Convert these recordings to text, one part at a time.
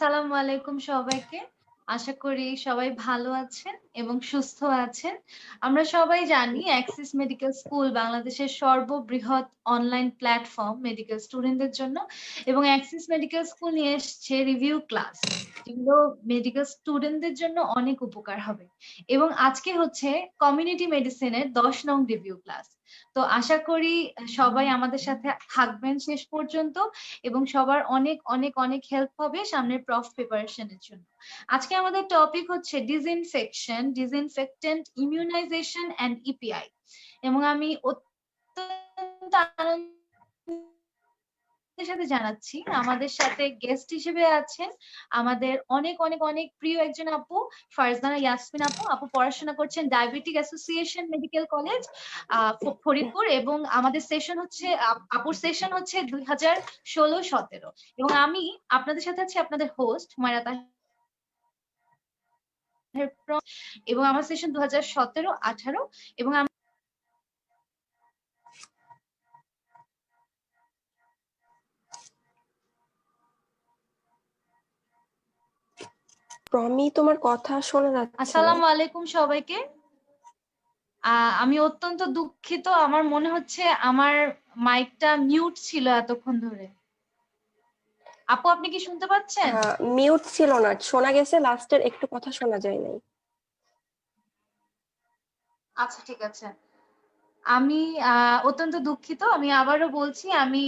আসসালামু আলাইকুম সবাইকে। আশা করি সবাই ভালো আছেন এবং সুস্থ আছেন। আমরা সবাই জানি অ্যাক্সিস মেডিকেল স্কুল বাংলাদেশের সর্ববৃহৎ অনলাইন প্ল্যাটফর্ম মেডিকেল স্টুডেন্টদের জন্য এবং অ্যাক্সিস মেডিকেল স্কুল নিয়ে এসছে রিভিউ ক্লাস, যেগুলো মেডিকেল স্টুডেন্টদের জন্য অনেক উপকার হবে। এবং আজকে হচ্ছে কমিউনিটি মেডিসিনের 10 নং রিভিউ ক্লাস। তো আশা করি সবাই আমাদের সাথে থাকবেন শেষ পর্যন্ত এবং সবার অনেক অনেক অনেক হেল্প হবে সামনের প্রফ প্রিপারেশনের জন্য। আজকে আমাদের টপিক হচ্ছে disinfection, disinfectant, immunisation and EPI. এবং আমি অত্যন্ত আনন্দের সাথে জানাচ্ছি আমাদের সাথে গেস্ট হিসেবে আছেন আমাদের অনেক অনেক অনেক প্রিয় একজন আপু, ফারজানা ইয়াসমিন আপু। আপু পড়াশোনা করছেন diabetic association medical college Faridpur, এবং আমাদের সেশন হচ্ছে আপুর সেশন হচ্ছে 2016-17। এবং আমি আপনাদের সাথে আছি আপনাদের হোস্ট হুমায়রা তাহের, এবং আমার সেশন 2017-18। এবং প্রমি, তোমার কথা শোনা যাচ্ছে না। আসসালামু আলাইকুম সবাইকে। আমি অত্যন্ত দুঃখিত, আমার মনে হচ্ছে আমার মাইকটা মিউট ছিল এতক্ষণ ধরে। আপু আপনি কি শুনতে পাচ্ছেন? মিউট ছিল না, শোনা গেছে, লাস্টের একটু কথা শোনা যায় নাই। আচ্ছা ঠিক আছে, আমি অত্যন্ত দুঃখিত। আমি আবারও বলছি, আমি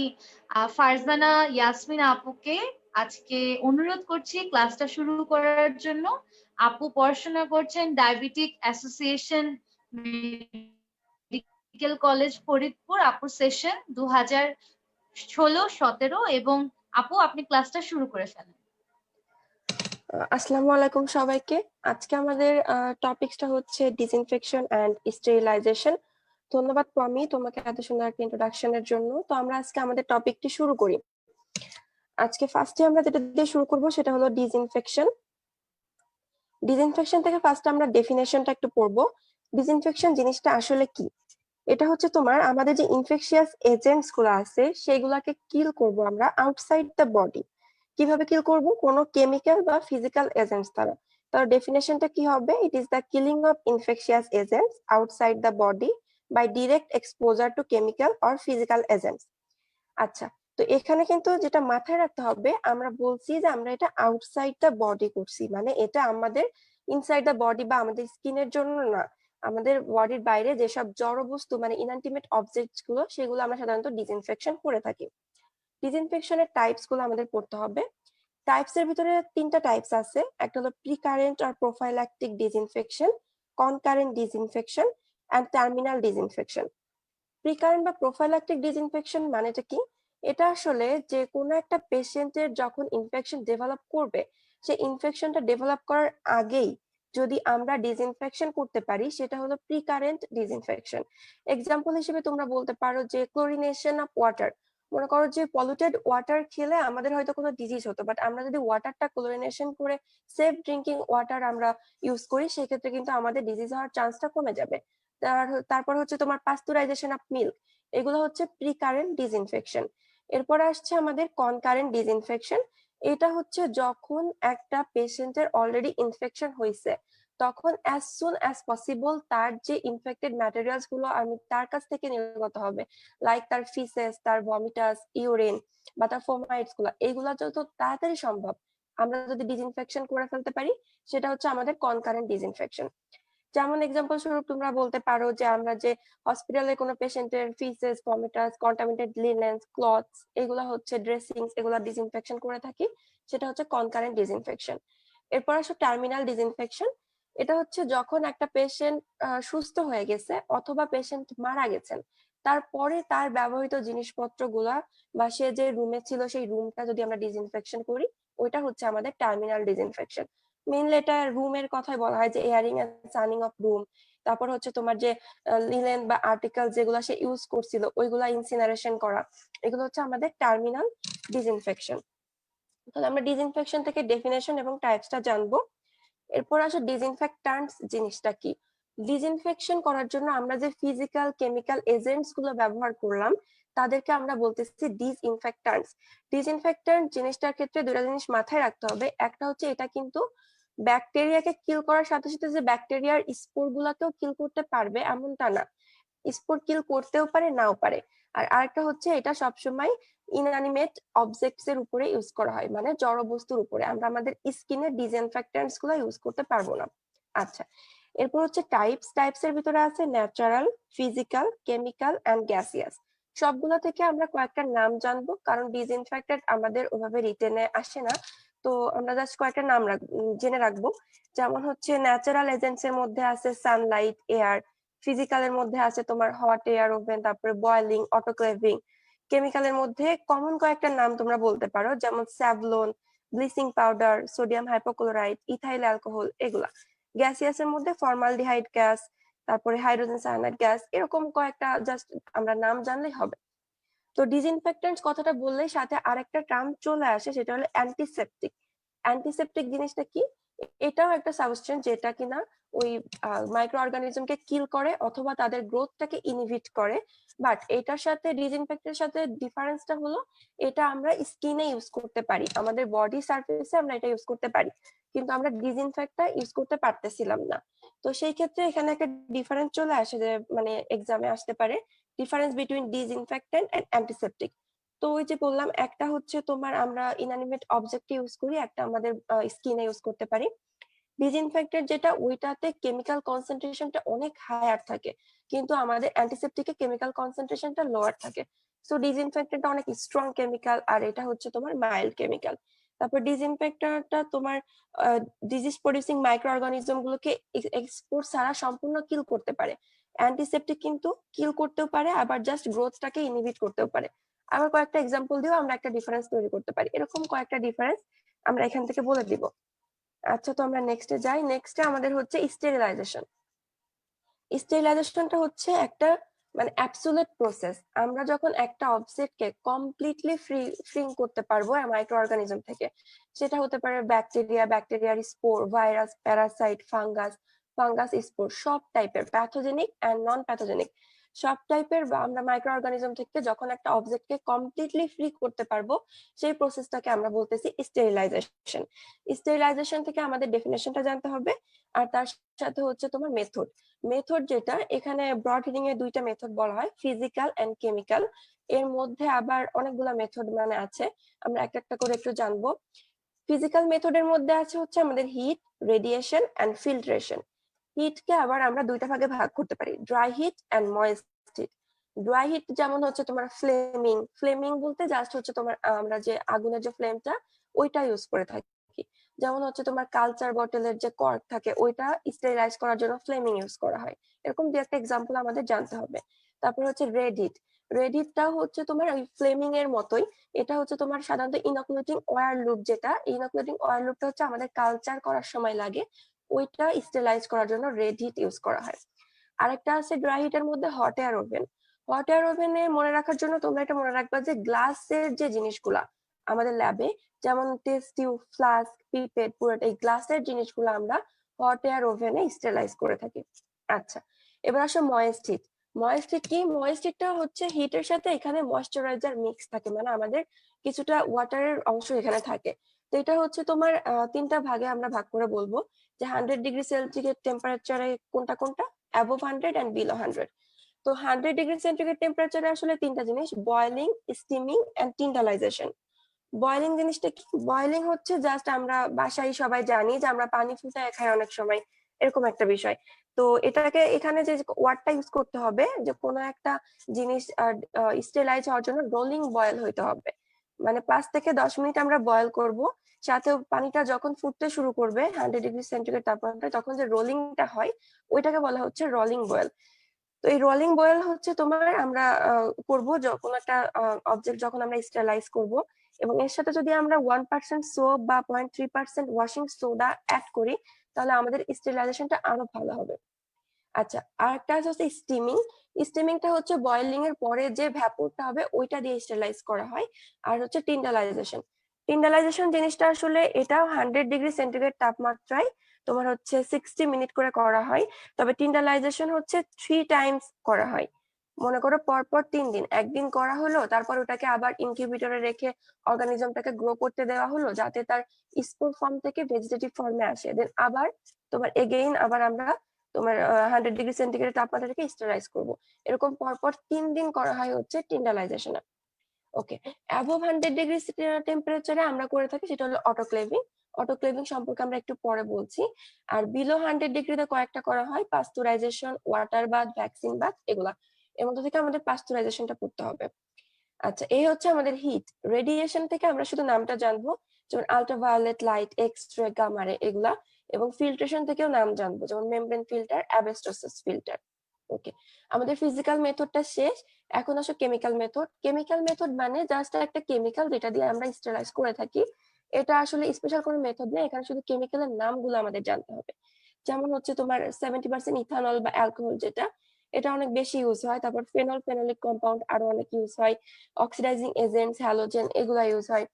ফারজানা ইয়াসমিন আপুকে আজকে অনুরোধ করছি ক্লাসটা শুরু করার জন্য। আপু পড়াশোনা করছেন diabetic association medical college Faridpur. আপুর সেশন 2016-17। এবং আপু আপনি ক্লাসটা শুরু করে ফেলেন। আসসালামু আলাইকুম সবাইকে। আজকে আমাদের টপিকসটা হচ্ছে ডিসইনফেকশন এন্ড স্টেরিলাইজেশন। ধন্যবাদ প্রমি তোমাকে এত সুন্দর একটা ইন্ট্রোডাকশনের জন্য। তো আমরা আজকে আমাদের টপিকটি শুরু করি। আজকে ফার্স্টে আমরা যেটা দিয়ে শুরু করব সেটা হলো ডিসইনফেকশন। ডিসইনফেকশন থেকে ফার্স্টে আমরা ডেফিনেশনটা একটু পড়বো। ডিসইনফেকশন জিনিসটা আসলে কি? এটা হচ্ছে তোমার আমাদের যে ইনফেকশিয়াস এজেন্টস গুলো আছে সেগুলাকে কিল করব আমরা আউটসাইড দ্য বডি। কিভাবে কিল করব? কোনো কেমিক্যাল বা ফিজিক্যাল এজেন্টস দ্বারা। তার ডেফিনেশনটা কি হবে? It is the killing of infectious agents outside the body by direct exposure to chemical or physical agents. আচ্ছা, তো এখানে কিন্তু যেটা মাথায় রাখতে হবে, আমরা বলছি যে আমরা এটা আউটসাইড দ্য বডি করছি, মানে এটা আমাদের ইনসাইড দ্য বডি বা আমাদের স্কিনের জন্য না। আমাদের বডির বাইরে যেসব জড় বস্তু মানে ইনঅ্যানিমেট অবজেক্টস গুলো, সেগুলো আমরা সাধারণত ডিসইনফেকশন করে থাকি। ডিসইনফেকশনের টাইপস গুলো আমাদের পড়তে হবে। টাইপস এর ভিতরে তিনটা টাইপস আছে। একটা হলো প্রিকারেন্ট আর prophylactic disinfection, concurrent disinfection and terminal disinfection. Precurrent বা প্রোফাইল্যাকটিক ডিসইনফেকশন মানেটা কি? এটা আসলে যে কোনো একটা পেশেন্টের যখন ইনফেকশন ডেভেলপ করবে, সেই ইনফেকশনটা ডেভেলপ করার আগেই যদি আমরা ডিসইনফেকশন করতে পারি, সেটা হলো প্রিকারেন্ট ডিসইনফেকশন। এক্সাম্পল হিসেবে তোমরা বলতে পারো যে ক্লোরিনেশন অফ ওয়াটার। মনে করো যে পলিউটেড ওয়াটার খেলে আমাদের হয়তো কোনো ডিজিজ হতো, বাট আমরা যদি ওয়াটারটা ক্লোরিনেশন করে সেফ ড্রিঙ্কিং ওয়াটার আমরা ইউজ করি, সেক্ষেত্রে কিন্তু আমাদের ডিজিজ হওয়ার চান্সটা কমে যাবে। তারপর হচ্ছে তোমার পাস্তুরাইজেশন অফ মিল্ক, এগুলো হচ্ছে প্রিকারেন্ট ডিসইনফেকশন। এরপর আসছে আমাদের কনকারেন্ট ডিসইনফেকশন। এটা হচ্ছে যখন একটা পেশেন্টের অলরেডি ইনফেকশন হয়েছে, তখন অ্যাজ সুন অ্যাজ পসিবল তার যে ইনফেক্টেড ম্যাটেরিয়ালস গুলো আমি তার কাছ থেকে নির্গত হবে, লাইক তার ফিসেস, তার ভমিটাস, ইউরিন বা তার ফোমাইটস গুলো, এইগুলা যত তাড়াতাড়ি সম্ভব আমরা যদি ডিসইনফেকশন করে ফেলতে পারি, সেটা হচ্ছে আমাদের কনকারেন্ট ডিসইনফেকশন। যেমন এক্সাম্পল স্বরূপ তোমরা বলতে পারো যে আমরা যে হসপিটালে কোনো পেশেন্টের ফিসেস, ভমিটাস, কন্টামিনেটেড লিনেন্স, ক্লথস, এগুলা হচ্ছে ড্রেসিংস, এগুলা ডিসইনফেকশন করে থাকি, সেটা হচ্ছে কনকারেন্ট ডিসইনফেকশন। এরপর আসো টার্মিনাল ডিসইনফেকশন। এটা হচ্ছে যখন একটা পেশেন্ট সুস্থ হয়ে গেছে অথবা পেশেন্ট মারা গেছেন, তারপরে তার ব্যবহৃত জিনিসপত্রগুলা বা সে যে রুমে ছিল সেই রুমটা যদি আমরা ডিসইনফেকশন করি, ওইটা হচ্ছে আমাদের টার্মিনাল ডিসইনফেকশন। মেইনলি এটা রুমের কথাই বলা হয় যে এয়ারিং এন্ড সানিং অফ রুম। তারপর হচ্ছে তোমার যে লিনেন বা আর্টিকেল যেগুলো সে ইউজ করছিল ওইগুলা ইনসিনারেশন করা, এগুলো হচ্ছে আমাদের টার্মিনাল ডিসইনফেকশন। তাহলে আমরা ডিসইনফেকশন থেকে ডেফিনেশন এবং টাইপসটা জানবো। এরপর আসে ডিসইনফেক্টান্টস জিনিসটা কি। ডিসইনফেকশন করার জন্য আমরা যে ফিজিক্যাল কেমিক্যাল এজেন্টস গুলো ব্যবহার করলাম, তাদেরকে আমরা বলতেছি ডিসইনফেক্ট্যান্টস। ডিসইনফেক্ট্যান্ট জিনিসটার ক্ষেত্রে দুটা জিনিস মাথায় রাখতে হবে। একটা হচ্ছে এটা কিন্তু ব্যাকটেরিয়াকে কিল করার সাথে সাথে যে ব্যাকটেরিয়ার স্পোর গুলাকেও কিল করতে পারবে এমনটা না, স্পোর কিল করতেও পারে নাও পারে। আর আরেকটা হচ্ছে এটা সবসময় ইনঅ্যানিমেট অবজেক্টস এর উপরে ইউজ করা হয়, মানে জড় বস্তুর উপরে। আমরা আমাদের স্কিনে ডিসইনফেক্ট্যান্টস গুলো ইউজ করতে পারবো না। আচ্ছা, এরপর হচ্ছে টাইপস এর ভিতরে আছে natural, physical, chemical and gaseous. সবগুলো থেকে আমরা কয়েকটা নাম জানবো, কারণ ডিসইনফেক্টেন্ট আমাদের ওভাবে রিটেনে আসে না। তো আমরা জাস্ট কয়েকটা নাম জেনে রাখবো। যেমন হচ্ছে ন্যাচারাল এজেন্টস এর মধ্যে আছে সানলাইট, এয়ার। ফিজিক্যালের মধ্যে আছে তোমার হট এয়ার ওভেন, তারপরে বয়েলিং, অটোক্লেভিং। কেমিক্যালের মধ্যে কমন কয়েকটা নাম তোমরা বলতে পারো, যেমন Savlon, bleaching powder, sodium hypochlorite, ethyl alcohol, এগুলা। গ্যাসিয়াসের মধ্যে ফর্মালডিহাইড গ্যাস, তারপরে হাইড্রোজেন সায়ানাইড গ্যাস, এরকম কয়েকটা জাস্ট আমরা নাম জানলেই হবে। তো ডিসইনফেক্ট্যান্টস কথাটা বললেই সাথে আরেকটা টার্ম চলে আসে, সেটা হলো অ্যান্টিসেপটিক। অ্যান্টিসেপটিক জিনিসটা কি? এটাও একটা সাবস্টেন্স যেটা কিনা ওই মাইক্রো অর্গানিজমকে কিল করে অথবা তাদের গ্রোথটাকে ইনহিবিট করে। বাট এটার সাথে ডিসইনফেক্টের সাথে ডিফারেন্সটা হলো এটা আমরা স্কিনে ইউজ করতে পারি, আমাদের বডি সারফেসে আমরা এটা ইউজ করতে পারি, কিন্তু আমরা ডিসইনফেক্টটা ইউজ করতে পারতেছিলাম না। তো সেই ক্ষেত্রে এখানে একটা ডিফারেন্স চলে আসে, যে মানে এক্সামে আসতে পারে difference between disinfectant and antiseptic. তো ওই যে বললাম, একটা হচ্ছে তোমার আমরা ইনঅ্যানিমেট অবজেক্ট ইউজ করি, একটা আমাদের স্কিনে ইউজ করতে পারি। ডিসইনফেক্টেন্ট যেটা, ওইটাতে কেমিক্যাল কনসেন্ট্রেশনটা অনেক হায়ার থাকে, কিন্তু আমাদের অ্যান্টিসেপটিকে কেমিক্যাল কনসেন্ট্রেশনটা লোয়ার থাকে। সো ডিসইনফেক্টেন্টটা অনেক স্ট্রং কেমিক্যাল, আর এটা হচ্ছে তোমার মাইল্ড কেমিক্যাল। তারপর ডিসইনফেক্টরটা তোমার ডিজিজ প্রডিউসিং মাইক্রো অর্গানিজম গুলোকে এক্সপোর্ট ছাড়া সম্পূর্ণ কিল করতে পারে। অ্যান্টিসেপটিক কিন্তু কিল করতেও পারে, আবার জাস্ট গ্রোথটাকে ইনহিবিট করতেও পারে। আবার কয়েকটা এক্সাম্পল দিয়েও আমরা একটা ডিফারেন্স তৈরি করতে পারি, এরকম কয়েকটা ডিফারেন্স আমরা এখান থেকে বলে দিব। আচ্ছা, তো আমরা নেক্সটে যাই। নেক্সটে আমাদের হচ্ছে স্টেরিলাইজেশন। স্টেরিলাইজেশনটা হচ্ছে একটা মানে অ্যাবসোলিউট প্রসেস। আমরা যখন একটা অবজেক্টকে কমপ্লিটলি ফ্রি করতে পারবো মাইক্রো অর্গানিজম থেকে, সেটা হতে পারে ব্যাকটেরিয়া, ব্যাকটেরিয়ার spore, virus, Parasite, fungus, fungus spore, সব টাইপের প্যাথোজেনিক এন্ড নন প্যাথোজেনিক, সব টাইপের আমরা মাইক্রো অর্গানিজম থেকে যখন একটা অবজেক্টকে কমপ্লিটলি ফ্রি করতে পারবো, সেই প্রসেসটাকে আমরা বলতেছি স্টেরিলাইজেশন। স্টেরিলাইজেশন থেকে আমাদের ডেফিনেশনটা জানতে হবে, আর তার সাথে হচ্ছে তোমার মেথড। মেথড যেটা, এখানে ব্রড হিডিং এ দুইটা মেথড বলা হয়, ফিজিক্যাল এন্ড কেমিক্যাল। এর মধ্যে আবার অনেকগুলা মেথড মানে আছে, আমরা একটা একটা করে একটু জানবো। ফিজিক্যাল মেথডের মধ্যে আছে হচ্ছে আমাদের হিট, রেডিয়েশন এন্ড ফিল্ট্রেশন। হিটকে আবার আমরা দুইটা ভাগে ভাগ করতে পারি, dry heat and moist heat. Dry heat যেমন হচ্ছে তোমার ফ্লেমিং, ফ্লেমিং বলতে জাস্ট হচ্ছে তোমার আমরা যে আগুনের যে ফ্লেমটা ওইটা ইউজ করে থাকি। যেমন হচ্ছে তোমার কালচার বটলের যে কর্ক থাকে ওইটা স্টেরিলাইজ করার জন্য ফ্লেমিং ইউজ করা হয়। এরকম দু একটা এক্সাম্পল আমাদের জানতে হবে। তারপর হচ্ছে রেড হিট। রেড হিটটাও হচ্ছে তোমার ওই ফ্লেমিং এর মতোই। এটা হচ্ছে তোমার সাধারণত ইনকুলেটিং ওয়্যার লুপ, যেটা ইনকুলেটিং ওয়্যার লুপটা হচ্ছে আমাদের কালচার করার সময় লাগে, ওইটা স্টেরিলাইজ করার জন্য রেড হিট ইউজ করা হয়। আরেকটা আছে ড্রাই হিটের মধ্যে hot air oven. Hot air ওভেনে মনে রাখার জন্য তোমরা এটা মনে রাখবা যে গ্লাসের যে জিনিসগুলা আমাদের ল্যাবে, যেমন টেস্ট টিউব, ফ্লাস্ক, পিপেট, পুরোটা এই গ্লাসের জিনিসগুলো আমরা হট এয়ার ওভেনে স্টেরিলাইজ করে থাকি। আচ্ছা, এবার আসো ময়েস্ট হিট। ময়েস্ট হিট কি? ময়েস্ট হিটটা হচ্ছে হিটের সাথে এখানে ময়েশ্চারাইজার মিক্স থাকে, মানে আমাদের কিছুটা ওয়াটারের অংশ এখানে থাকে। তো এটা হচ্ছে তোমার তিনটা ভাগে আমরা ভাগ করে বলবো, যে 100°C টেম্পারেচারে কোনটা কোনটা, অ্যাবোভ 100 এন্ড বিলো 100। তো 100°C টেম্পারেচারে আসলে তিনটা জিনিস, বয়েলিং, স্টিমিং এন্ড টিন্ডালাইজেশন। বয়েলিং জিনিসটা কি? বয়েলিং হচ্ছে জাস্ট আমরা বাসায় সবাই জানি যে আমরা পানি ফুটায় খাই অনেক সময়, এরকম একটা বিষয়। তো এটাকে এখানে যে ওয়ার্ডটা ইউজ করতে হবে, যে কোনো একটা জিনিস স্টেরিলাইজ হওয়ার জন্য রোলিং বয়েল হইতে হবে, মানে 5 থেকে 10 মিনিট আমরা বয়েল করব, সাথে পানিটা যখন ফুটতে শুরু করবে 100°C তাপমাত্রায়, তখন যে রোলিংটা হয় ওইটাকে বলা হচ্ছে রোলিং বয়েল। তো এই রোলিং বয়েল হচ্ছে তোমার আমরা করব যখন একটা অবজেক্ট যখন আমরা স্টেরিলাইজ করব, এবং এর সাথে যদি আমরা 1% সোপ বা 0.3% ওয়াশিং সোডা অ্যাড করি, তাহলে আমাদের স্টেরিলাইজেশনটা আরো ভালো হবে। আচ্ছা, আরেকটা হচ্ছে স্টিমিং। স্টিমিংটা হচ্ছে বয়েলিং এর পরে যে ভ্যাপরটা হবে ওইটা দিয়ে স্টেরিলাইজ করা হয়। আর হচ্ছে টিন্ডালাইজেশন। টিন্ডালাইজেশন জিনিসটা আসলে এটাও 100°C তাপমাত্রায় তোমার হচ্ছে 60 মিনিট করে করা হয়, তবে টিন্ডালাইজেশন হচ্ছে 3 টাইমস করা হয়। মনে করো পরপর 3 দিন, একদিন করা হলো, তারপর ওটাকে আবার ইনকিউবেটরে রেখে অর্গানিজমটাকে গ্রো করতে দেওয়া হলো যাতে তার স্পোর ফর্ম থেকে ভেজিটেটিভ ফর্মে আসে, দেন আবার তোমার এগেইন আবার আমরা তোমার 100 ডিগ্রি সেন্টিগ্রেড তাপমাত্রা থেকে স্টেরাইজ করবো। এরকম পরপর 3 দিন করা হয় হচ্ছে টিন্ডালাইজেশন। ওকে, অ্যাবভ 100 ডিগ্রি টেম্পারেচারে আমরা করে থাকি সেটা হলো অটোক্লেভিং। অটোক্লেভিং সম্পর্কে আমরা একটু পরে বলছি। আর বিলো 100 ডিগ্রিতে কয়েকটা করা হয়, pasteurization, water bath, vaccine bath, এগুলা। এর মধ্যে থেকে আমাদের পাস্তুরাইজেশনটা পড়তে হবে। আচ্ছা, এই হচ্ছে আমাদের হিট। রেডিয়েশন থেকে আমরা শুধু নামটা জানবো, যেমন ultraviolet light, X ray, gamma ray, এগুলা। এবং ফিল্ট্রেশন থেকেও নাম জানবো, যেমন membrane filter, asbestosis filter. Okay, আমাদের ফিজিক্যাল মেথডটা শেষ। এখন আসো কেমিক্যাল মেথড। কেমিক্যাল মেথড মানে জাস্ট একটা কেমিক্যাল যেটা দিয়ে আমরা স্টেরাইজ করে থাকি। এটা আসলে স্পেশাল কোনো মেথড নেই, এখানে শুধু কেমিক্যালের নামগুলো আমাদের জানতে হবে। যেমন হচ্ছে তোমার 70% ইথানল বা অ্যালকোহল, যেটা এটা অনেক বেশি ইউজ হয়। তারপর ফেনল, ফেনোলিক কম্পাউন্ড আরো অনেক ইউজ হয়। অক্সিডাইজিং এজেন্টস, হ্যালোজেন, এগুলো ইউজ হয়।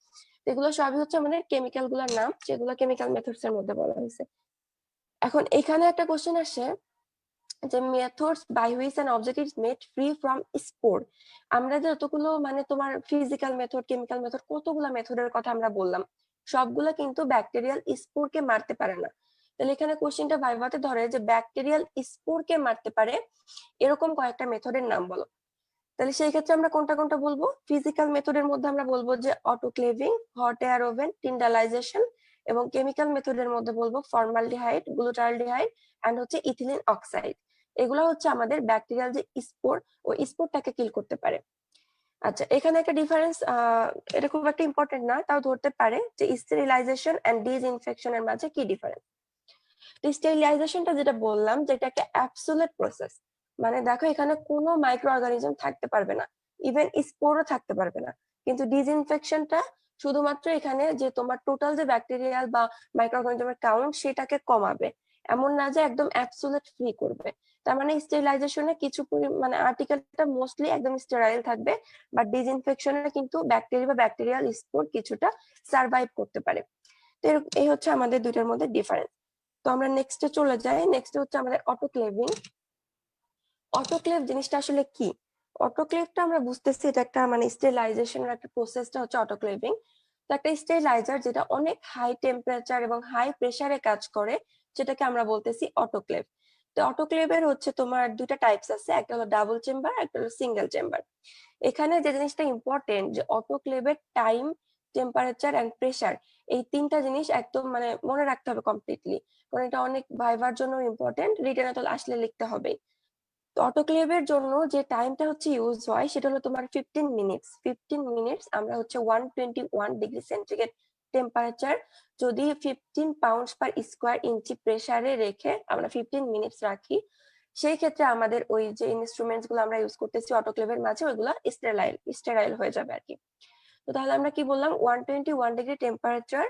এগুলো সবই হচ্ছে আমাদের কেমিক্যাল গুলোর নাম, যেগুলো কেমিক্যাল মেথডস এর মধ্যে বলা হয়েছে। এখন এখানে একটা কোশ্চেন আসে যে methods by which an object is made free from spore. আমরা যতগুলো মানে তোমার ফিজিক্যাল মেথড, কেমিক্যাল মেথড, কতগুলো মেথডের কথা আমরা বললাম, সবগুলা কিন্তু ব্যাকটেরিয়াল স্পোরকে মারতে পারে না। তাহলে এখানে কোশ্চেনটা ভাইভাতে ধরে যে ব্যাকটেরিয়াল স্পোরকে মারতে পারে এরকম কয়েকটা মেথডের নাম বলো। তাহলে সেই ক্ষেত্রে আমরা কোনটা কোনটা বলবো? ফিজিক্যাল মেথডের মধ্যে আমরা বলবো যে অটোক্লেভিং, হট এয়ার ওভেন, টিন্ডালাইজেশন। এবং কেমিক্যাল মেথডের মধ্যে বলবো ফর্মালডিহাইড, গ্লুটালডিহাইড, এন্ড হচ্ছে ইথিলিন অক্সাইড। এগুলো হচ্ছে আমাদের ব্যাকটেরিয়াল যে স্পোর, ওই স্পোরটাকে কিল করতে পারে। আচ্ছা, এখানে একটা ডিফারেন্স, এটা খুব একটা ইম্পর্টেন্ট না, তাও ধরতে পারে যে স্টেরিলাইজেশন এন্ড ডিসইনফেকশনের মাঝে কি ডিফারেন্স। স্টেরিলাইজেশনটা যেটা বললাম, যেটা একটা অ্যাবসোলিউট প্রসেস। মানে দেখো, এখানে কোনো মাইক্রো অর্গানিজম থাকতে পারবে না, ইভেন স্পোরও থাকতে পারবে না। কিন্তু ডিসইনফেকশনটা শুধুমাত্র এখানে যে তোমার টোটাল যে ব্যাকটেরিয়াল বা মাইক্রো অর্গানিজমের কাউন্ট সেটাকে কমাবে, এমন না যে একদম অ্যাবসোলিউট ফ্রি করবে। তার মানে স্টেরিলাইজেশনে কিছু মানে আর্টিকেলটা মোস্টলি একদম স্টেরাইল থাকবে, বাট ডিসইনফেকশনে কিন্তু ব্যাকটেরিয়া বা ব্যাকটেরিয়াল স্পোর কিছুটা সার্ভাইভ করতে পারে। তো এই হচ্ছে আমাদের দুইটার মধ্যে ডিফারেন্স। তো আমরা নেক্সটে চলে যাই। নেক্সট হচ্ছে আমাদের অটোক্লেভিং। অটোক্লেভ জিনিসটা আসলে কি? অটোক্লেভটা আমরা বুঝতেছি এটা একটা মানে স্টেরিলাইজেশনের একটা প্রসেসটা হচ্ছে অটোক্লেভিং। তো একটা স্টেরিলাইজার যেটা অনেক হাই টেম্পারেচার এবং হাই প্রেসারে কাজ করে, যেটাকে আমরা বলতেছি অটোক্লেভ। তো অটোক্লেভের হচ্ছে তোমার দুইটা টাইপস আছে, একটা হলো ডাবল চেম্বার, একটা হলো সিঙ্গেল চেম্বার। এখানে যে জিনিসটা ইম্পর্টেন্ট, যে অটোক্লেভের টাইম, টেম্পারেচার এন্ড প্রেসার, এই তিনটা জিনিস একদম মানে মনে রাখতে হবে কমপ্লিটলি, কারণ এটা অনেক ভাইবার জন্য ইম্পর্টেন্ট, রিটেনে তো আসলে লিখতে হবে। তো অটোক্লেভের জন্য যে টাইমটা হচ্ছে ইউজ হয় সেটা হলো তোমার 15 মিনিটস। 15 মিনিটস আমরা হচ্ছে 121 ডিগ্রি সেন্টিগ্রেড টেম্পারেচার যদি 15 পাউন্ডস/স্কোয়ার ইঞ্চি প্রেসারে রেখে আমরা 15 মিনিটস রাখি, সেই ক্ষেত্রে আমাদের ওই যে ইনস্ট্রুমেন্টস গুলো আমরা ইউজ করতেছি অটোক্লেভের মাঝে, ওইগুলা স্টেরাইল হয়ে যাবে আর কি। তো তাহলে আমরা কি বললাম? 121 ডিগ্রি টেম্পারেচার,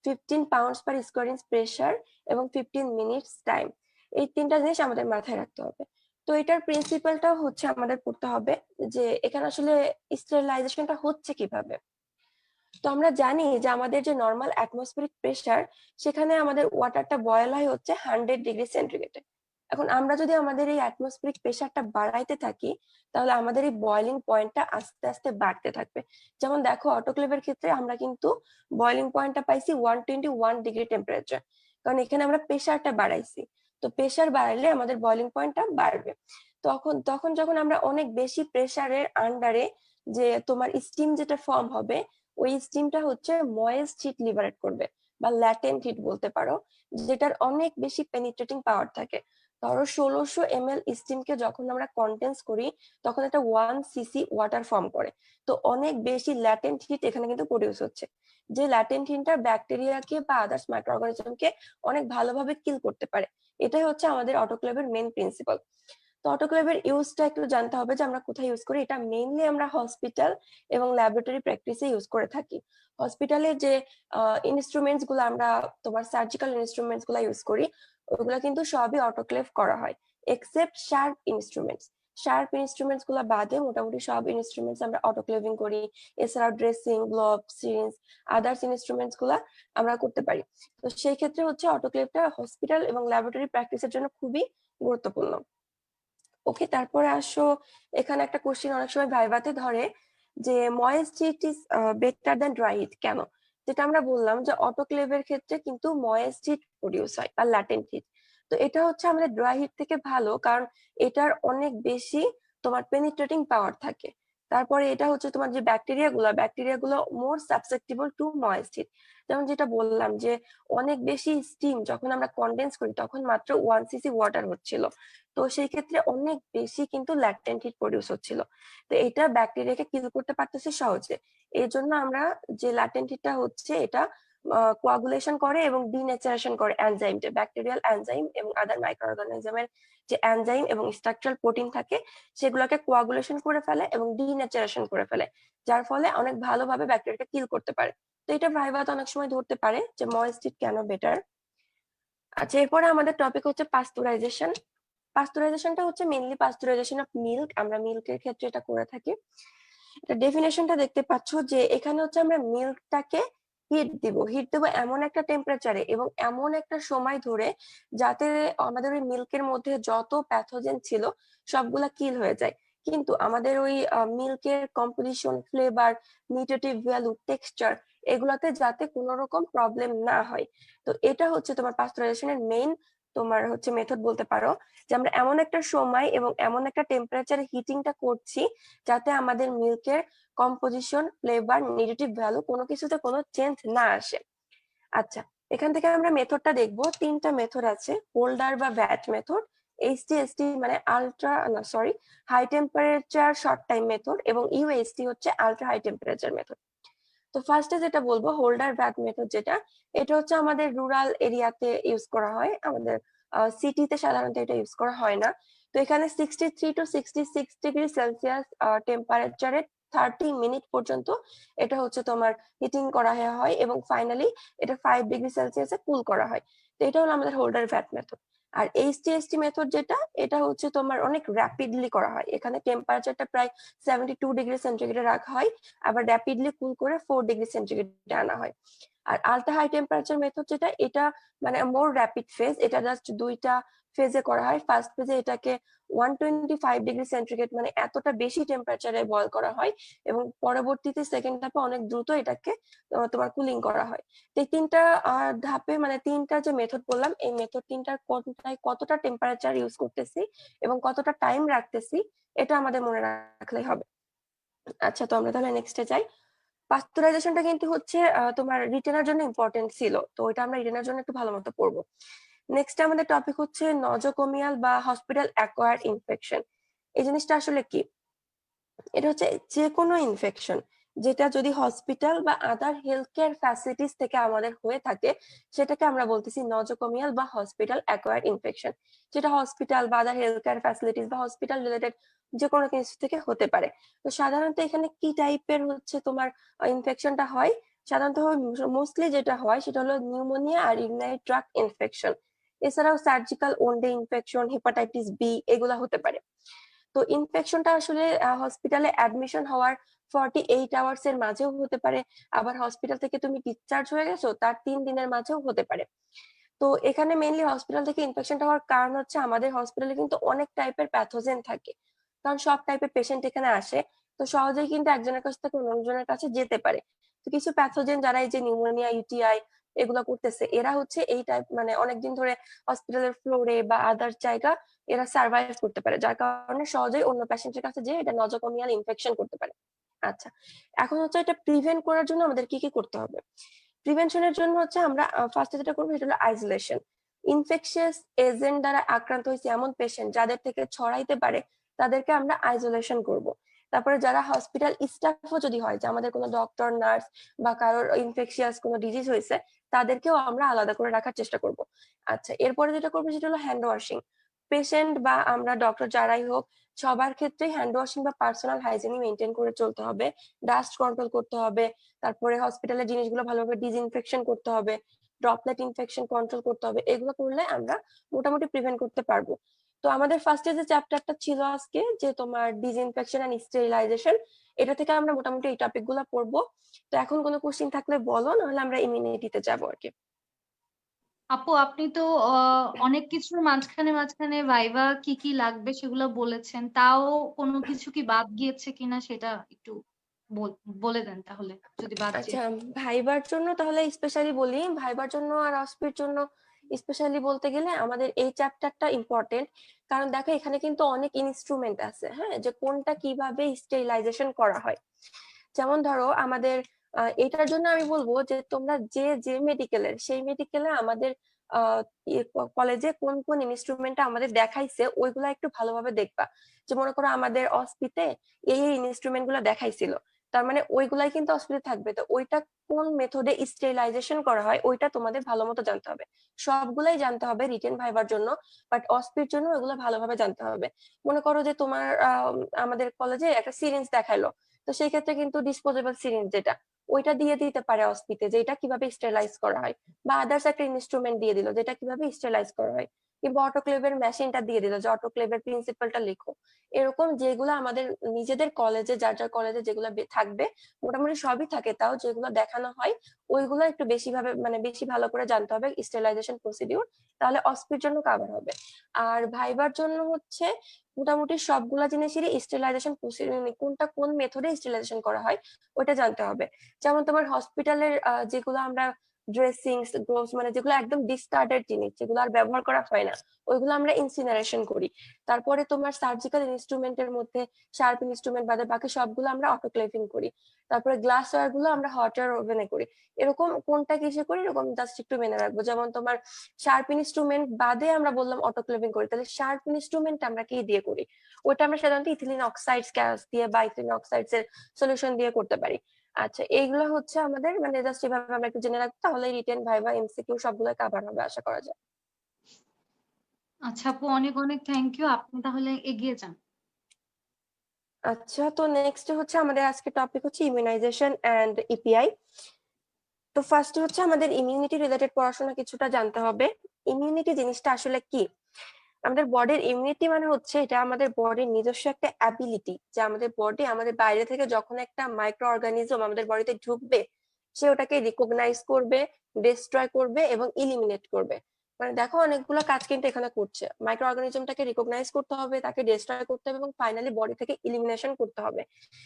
15 পাউন্ডস/স্কোয়ার ইঞ্চ প্রেসার এবং 15 মিনিটস টাইম। এই তিনটা জিনিস আমাদের মাথায় রাখতে হবে। তো এটার প্রিন্সিপালটা হচ্ছে আমাদের পড়তে হবে যে এখানে আসলে স্টেরিলাইজেশনটা হচ্ছে কিভাবে। তো আমরা জানি যে আমাদের যে নর্মাল অ্যাটমসফিয়ারিক প্রেসার, সেখানে আমাদের ওয়াটারটা বয়েল হয় হচ্ছে 100 ডিগ্রি সেন্টিগ্রেডে। এখন আমরা যদি আমাদের এই অ্যাটমসফিয়ারিক প্রেসারটা বাড়াইতে থাকি, তাহলে আমাদের এই বয়েলিং পয়েন্টটা আস্তে আস্তে বাড়তে থাকবে। যেমন দেখো, অটোক্লেভের ক্ষেত্রে আমরা কিন্তু বয়েলিং পয়েন্টটা পাইছি 121 ডিগ্রি টেম্পারেচার, কারণ এখানে আমরা প্রেসারটা বাড়াইছি। তো প্রেসার বাড়লে আমাদের বয়েলিং পয়েন্টটা বাড়বে। তখন তখন যখন আমরা অনেক বেশি প্রেসারের আন্ডারে যে তোমার স্টিম যেটা ফর্ম হবে, ওই স্টিমটা হচ্ছে ময়েস্ট হিট লিবারেট করবে বা ল্যাটেন্ট হিট বলতে পারো, যেটার অনেক বেশি পেনিট্রেটিং পাওয়ার থাকে। ধরো 1600 ml স্টিমকে যখন আমরা কন্ডেন্স করি, তখন এটা 1 cc ওয়াটার ফর্ম করে। তো অনেক বেশি ল্যাটেন্ট হিট এখানে কিন্তু প্রডিউস হচ্ছে, যে ল্যাটেন্ট হিটটা ব্যাকটেরিয়াকে বা আদার্স মাইক্রো অর্গানিজমকে অনেক ভালোভাবে কিল করতে পারে। এটাই হচ্ছে আমাদের অটোক্লেভের মেন প্রিন্সিপাল। তো অটোক্লেভের ইউজটা একটু জানতে হবে যে আমরা কোথায় ইউজ করি। এটা মেইনলি আমরা হসপিটাল এবং ল্যাবরেটরি প্র্যাকটিসে ইউজ করে থাকি। হসপিটালে যে ইনস্ট্রুমেন্টস গুলো আমরা তোমার সার্জিক্যাল ইনস্ট্রুমেন্টস গুলো ইউজ করি, ওগুলো কিন্তু সবই অটোক্লেভ করা হয়, except sharp instruments. Sharp instruments গুলো বাদে মোটামুটি সব ইনস্ট্রুমেন্টস আমরা অটোক্লেভিং করি। এছাড়াও dressing, glove, syringe, others instruments গুলা আমরা করতে পারি। তো সেই ক্ষেত্রে হচ্ছে অটোক্লেভটা হসপিটাল এবং ল্যাবরেটরি প্র্যাকটিসের জন্য খুবই গুরুত্বপূর্ণ। ওকে, তারপরে আসো এখানে একটা কোশ্চেন অনেক সময় ভাইভাতে ধরে যে moist heat is better than dry heat, কেন? যেটা আমরা বললাম যে অটোক্লেভের ক্ষেত্রে কিন্তু ময়েস্ট হিট প্রডিউস হয় বা ল্যাটেন্ট হিট। তো এটা হচ্ছে আমাদের ড্রাই হিট থেকে ভালো, কারণ এটার অনেক বেশি তোমার পেনিট্রেটিং পাওয়ার থাকে। তারপরে এটা হচ্ছে তোমার যে ব্যাকটেরিয়া গুলো মোর সাবসেপ্টিবল টু ময়েস্ট হিট। যেমন যেটা বললাম যে অনেক বেশি স্টিম যখন আমরা কনডেন্স করি তখন মাত্র 1 cc ওয়াটার হচ্ছিল, তো সেই ক্ষেত্রে অনেক বেশি কিন্তু ল্যাটেন্ট হিট প্রডিউস হচ্ছিল। তো এটা ব্যাকটেরিয়াকে কিল করতে পারতেছে সহজে। এই জন্য আমরা যে ল্যাটেন্ট হিটটা হচ্ছে এটা কোয়াগুলেশন করে এবং ডিনেচারেশন করে এনজাইমটা, ব্যাকটেরিয়াল এনজাইম এবং আদার মাইক্রো অর্গানিজমের যে এনজাইম এবং স্ট্রাকচারাল প্রোটিন থাকে সেগুলোকে কোয়াগুলেশন করে ফেলে এবং ডিনেচারেশন করে ফেলে, যার ফলে অনেক ভালোভাবে ব্যাকটেরিয়াকে কিল করতে পারে। তো এটা ভাইভাতে অনেক সময় ধরতে পারে যে ময়েস্ট হিট কেন বেটার। আচ্ছা, এরপরে আমাদের টপিক হচ্ছে পাস্তুরাইজেশন। পাস্তুরাইজেশনটা হচ্ছে মেইনলি পাস্তুরাইজেশন অফ মিল্ক, আমরা মিল্কের ক্ষেত্রে এটা করে থাকি। এটা ডেফিনেশনটা দেখতে পাচ্ছ যে এখানে হচ্ছে আমরা মিল্কটাকে হিট দেব এমন একটা টেম্পারেচারে এবং এমন একটা সময় ধরে যাতে আমাদের ওই মিল্কের মধ্যে যত প্যাথোজেন ছিল সবগুলা কিল হয়ে যায়, কিন্তু আমাদের ওই মিল্কের composition, flavour, nutritive value, texture এগুলাতে যাতে কোনো রকম প্রবলেম না হয়। তো এটা হচ্ছে তোমার পাস্তুরাইজেশনের মেইন তোমার হচ্ছে মেথড বলতে পারো, যে আমরা এমন একটা সময় এবং এমন একটা টেম্পারেচারে হিটিংটা করছি যাতে আমাদের মিল্কের কম্পোজিশন, ফ্লেভার, নিউট্রিটিভ ভ্যালু কোনো কিছুতে কোনো চেঞ্জ না আসে। আচ্ছা, এখান থেকে আমরা মেথডটা দেখবো। 3টা মেথড আছে, হোল্ডার বা ভ্যাট মেথড, এইচটিএসটি মানে আলট্রা না sorry high temperature short time method, এবং ইউএসটি হচ্ছে আলট্রা হাই টেম্পারেচার মেথড। তো ফার্স্টে যেটা বলবো হোল্ডার ভ্যাট মেথড, যেটা এটা হচ্ছে আমাদের রুরাল এরিয়াতে ইউজ করা হয়, আমাদের সিটিতে সাধারণত এটা ইউজ করা হয় না। তো এখানে 63 to 66 ডিগ্রি সেলসিয়াস টেম্পারেচারে 30 মিনিট পর্যন্ত এটা হচ্ছে তোমার হিটিং করা হয় এবং ফাইনালি এটা 5 ডিগ্রি সেলসিয়াসে কুল করা হয়। তো এটা হলো আমাদের হোল্ডার ভ্যাট মেথড। আর এইচটিএসটি মেথড যেটা, এটা হচ্ছে তোমার অনেক র্যাপিডলি করা হয়, এখানে টেম্পারেচারটা প্রায় 72 ডিগ্রি সেন্টিগ্রেডে রাখা হয়, আবার র্যাপিডলি কুল করে 4 ডিগ্রি সেন্টিগ্রেডে আনা হয়। আর আলট্রা হাই টেম্পারেচার মেথড যেটা, এটা মানে মোর র্যাপিড ফেজ, এটা জাস্ট 2টা ফেজে করা হয়। ফার্স্ট ফেজে এটাকে 125 ডিগ্রি সেন্টিগ্রেড মানে এতটা বেশি টেম্পারেচারে বয়ল করা হয়, এবং পরবর্তীতে সেকেন্ড ধাপে অনেক দ্রুত এটাকে তোমার কুলিং করা হয়। তো এই 3টা ধাপে মানে 3টা যে মেথড বললাম, এই মেথড 3টার কোনটায় কতটা টেম্পারেচার ইউজ করতেছি এবং কতটা টাইম রাখতেছি এটা আমাদের মনে রাখলেই হবে। আচ্ছা, তো আমরা তাহলে নেক্সটে যাই। পাস্তুরাইজেশনটা কিন্তু হচ্ছে তোমার রিটেনের জন্য ইম্পর্টেন্ট ছিল, তো ওইটা আমরা রিটেনের জন্য একটু ভালো মতো পড়বো। নেক্সট আমাদের টপিক হচ্ছে নজোকোমিয়াল বা হসপিটাল অ্যাকোয়ার্ড ইনফেকশন। এই জিনিসটা আসলে কি? এটা হচ্ছে যে কোনো ইনফেকশন যেটা যদি হসপিটাল বা আদার হেলথ কেয়ার ফ্যাসিলিটিস থেকে আমাদের হয়ে থাকে সেটাকে আমরা বলতেছি নজোকোমিয়াল বা হসপিটাল অ্যাকোয়ার্ড ইনফেকশন, যেটা হসপিটাল বা আদার হেলথ কেয়ার ফ্যাসিলিটিস বা হসপিটাল রিলেটেড যে কোনো কিছু থেকে হতে পারে। তো সাধারণত এখানে কি টাইপের হচ্ছে তোমার ইনফেকশনটা হয়? সাধারণত মোস্টলি যেটা হয় সেটা হলো নিউমোনিয়া আর ইউরিনারি ট্র্যাক্ট ইনফেকশন। এছাড়াও সার্জিক্যাল ওন্ডে ইনফেকশন, হেপাটাইটিস বি এগুলা হতে পারে। তো ইনফেকশনটা আসলে হসপিটালে অ্যাডমিশন হওয়ার 48 আওয়ার্স এর মাঝেও হতে পারে, আবার হসপিটাল থেকে তুমি ডিসচার্জ হয়ে গেছো তার 3 দিনের মাঝেও হতে পারে। তো এখানে মেইনলি হসপিটাল থেকে ইনফেকশনটা হওয়ার কারণ হচ্ছে আমাদের হসপিটালে কিন্তু অনেক টাইপের প্যাথোজেন থাকে, কারণ সব টাইপের পেশেন্ট এখানে আসে, তো সহজেই কিন্তু একজনের কাছ থেকে অন্যজনের কাছে যেতে পারে। তো কিছু প্যাথোজেন যারা এই যে নিউমোনিয়া, ইউটিআই এগুলো করতেছে, এরা হচ্ছে এই টাইপ মানে অনেকদিন ধরে হসপিটালের ফ্লোরে বা আদার জায়গা এরা সার্ভাইভ করতে পারে, যার কারণে সহজেই অন্য পেশেন্টের কাছে যে এটা নজোকোমিয়াল ইনফেকশন করতে পারে। আচ্ছা, এখন হচ্ছে এটা প্রিভেন্ট করার জন্য আমাদের কি কি করতে হবে? প্রিভেনশনের জন্য হচ্ছে আমরা ফার্স্টে যেটা করবো সেটা হলো আইসোলেশন। ইনফেকশিয়াস এজেন্ট দ্বারা আক্রান্ত হয়েছে এমন পেশেন্ট যাদের থেকে ছড়াইতে পারে তাদেরকে আমরা আইসোলেশন করব। তারপরে যারা হসপিটাল স্টাফও যদি হয়, যে আমাদের কোনো ডক্টর, নার্স বা কারোর ইনফেকশিয়াস কোনো ডিজিজ হয়েছে তাদেরকেও আমরা আলাদা করে রাখার চেষ্টা করব। আচ্ছা, এরপরে যেটা করবো সেটা হলো হ্যান্ড ওয়াশিং। পেশেন্ট বা আমরা ডক্টর যারাই হোক সবার ক্ষেত্রে হ্যান্ড ওয়াশিং বা পার্সোনাল হাইজিন মেনটেন করে চলতে হবে, ডাস্ট কন্ট্রোল করতে হবে, তারপরে হসপিটালের জিনিসগুলো ভালোভাবে ডিসইনফেকশন করতে হবে, ড্রপলেট ইনফেকশন কন্ট্রোল করতে হবে। এগুলো করলে আমরা মোটামুটি প্রিভেন্ট করতে পারবো। তো আমাদের ফার্স্টে যে চ্যাপ্টারটা ছিল আজকে যে তোমার ডিসইনফেকশন এন্ড স্টেরিলাইজেশন, এটা থেকে আমরা মোটামুটি এই টপিক গুলো পড়বো। তো এখন কোনো কোশ্চেন থাকলে বলো, নাহলে আমরা ইমিউনিটিতে যাবো আর কি। আপু আপনি তো অনেক কিছুর মাঝখানে ভাইভা কি কি লাগবে সেগুলো বলেছেন। তাও কোনো কিছু কি বাদ গিয়েছে কিনা সেটা একটু বল বলে দেন তাহলে যদি বাদ যেয়ে আচ্ছা, থাকে। ভাইবার জন্য তাহলে স্পেশালি বলি, ভাইবার জন্য আর অস্পির জন্য স্পেশালি বলতে গেলে আমাদের এই চ্যাপ্টারটা ইম্পর্টেন্ট। কারণ দেখো এখানে কিন্তু অনেক ইনস্ট্রুমেন্ট আছে, হ্যাঁ, যে কোনটা কিভাবে স্টেরিলাইজেশন করা হয়। যেমন ধরো আমাদের এটার জন্য আমি বলবো যে তোমরা যে যে মেডিকেলের সেই মেডিকেলে আমাদের কলেজে কোন কোন ইনস্ট্রুমেন্টটা আমাদের দেখাইছে ওইগুলা একটু ভালোভাবে দেখবা। যে মনে করো আমাদের অস্পিতে এই ইনস্ট্রুমেন্ট গুলো দেখাইছিল, তার মানে ওইগুলাই কিন্তু অস্পিতে থাকবে, তো ওইটা কোন মেথডে স্টেরিলাইজেশন করা হয় ওইটা তোমাদের ভালো মতো জানতে হবে। সবগুলাই জানতে হবে রিটেন ভাইবার জন্য, বাট অস্পির জন্য ওইগুলো ভালোভাবে জানতে হবে। মনে করো যে তোমার আমাদের কলেজে একটা সিরিঞ্জ দেখাইলো, তো সেই ক্ষেত্রে কিন্তু ডিসপোজেবল সিরিঞ্জ যেটা ওইটা দিয়ে দিতে পারে অস্পিতে, যে এটা কিভাবে স্টেরিলাইজ করা হয়। বা আদার্স একটা ইনস্ট্রুমেন্ট দিয়ে দিল যেটা কিভাবে স্টেরিলাইজ করা হয়। কিংবা অটোক্লেভের মেশিনটা দিয়ে দিল যে অটোক্লেভের প্রিন্সিপালটা লিখো। এরকম যেগুলো আমাদের নিজেদের কলেজে যার যার কলেজে যেগুলো থাকবে, মোটামুটি সবই থাকে, তাও যেগুলো দেখানো হয় ওইগুলো একটু বেশি ভাবে মানে বেশি ভালো করে জানতে হবে স্টেরিলাইজেশন প্রসিডিউর, তাহলে অস্পির জন্য কভার হবে। আর ভাইবার জন্য হচ্ছে মোটামুটি সবগুলা জিনিসেরই স্টেরিলাইজেশন কোনটা কোন মেথডে স্টেরিলাইজেশন করা হয় ওইটা জানতে হবে। যেমন তোমার হসপিটালের যেগুলো আমরা ড্রেসিং গ্লোভস মানে যেগুলো একদম ডিসকার্ডেড জিনিস, যেগুলো আর ব্যবহার করা হয় না, ওইগুলো আমরা ইনসিনারেশন করি। তারপরে তোমার সার্জিক্যাল ইনস্ট্রুমেন্টের মধ্যে শার্প ইনস্ট্রুমেন্ট বাদে বাকি সবগুলো আমরা অটোক্লেভিং করি। তারপরে গ্লাস ওয়্যার গুলো আমরা হট এয়ার ওভেনে করি। এরকম কোনটা কিসে করি এরকম জাস্ট একটু মেনে রাখবো। যেমন তোমার শার্প ইনস্ট্রুমেন্ট বাদে আমরা বললাম অটোক্লেভিং করি, তাহলে শার্প ইনস্ট্রুমেন্ট আমরা কি দিয়ে করি? ওটা আমরা সাধারণত ইথিলিন অক্সাইড গ্যাস দিয়ে বা ইথিলিন অক্সাইডস এর সলিউশন দিয়ে করতে পারি। আচ্ছা, এইগুলো হচ্ছে আমাদের মানে জাস্ট এভাবে আমরা একটু জেনে রাখবো, তাহলে রিটেন ভাইবা এমসিকিউ সবগুলো কভার হবে আশা করা যায়। আচ্ছা আপু অনেক অনেক থ্যাংক ইউ। আপনি তাহলে এগিয়ে যান। আচ্ছা, তো নেক্সট হচ্ছে আমাদের আজকে টপিক হচ্ছে ইমিউনাইজেশন এন্ড ইপিআই। তো ফার্স্ট হচ্ছে আমাদের ইমিউনিটি রিলেটেড পড়াশোনা কিছুটা জানতে হবে। ইমিউনিটি জিনিসটা আসলে কি? আমাদের বডির ইমিউনিটি মানে হচ্ছে এটা আমাদের বডির নিজস্ব একটা অ্যাবিলিটি, যে আমাদের বডি আমাদের বাইরে থেকে যখন একটা মাইক্রো অর্গানিজম আমাদের বডিতে ঢুকবে, সে ওটাকে রিকগনাইজ করবে, ডিস্ট্রয় করবে এবং ইলিমিনেট করবে। মানে দেখো অনেকগুলো কাজ কিন্তু এখানে করছে, মাইক্রো অর্গানিজমটাকে রিকগনাইজ করতে হবে, তাকে ডিস্ট্রয় করতে হবে এবং ফাইনালি বডি থেকে ইলিমিনেশন করতে হবে।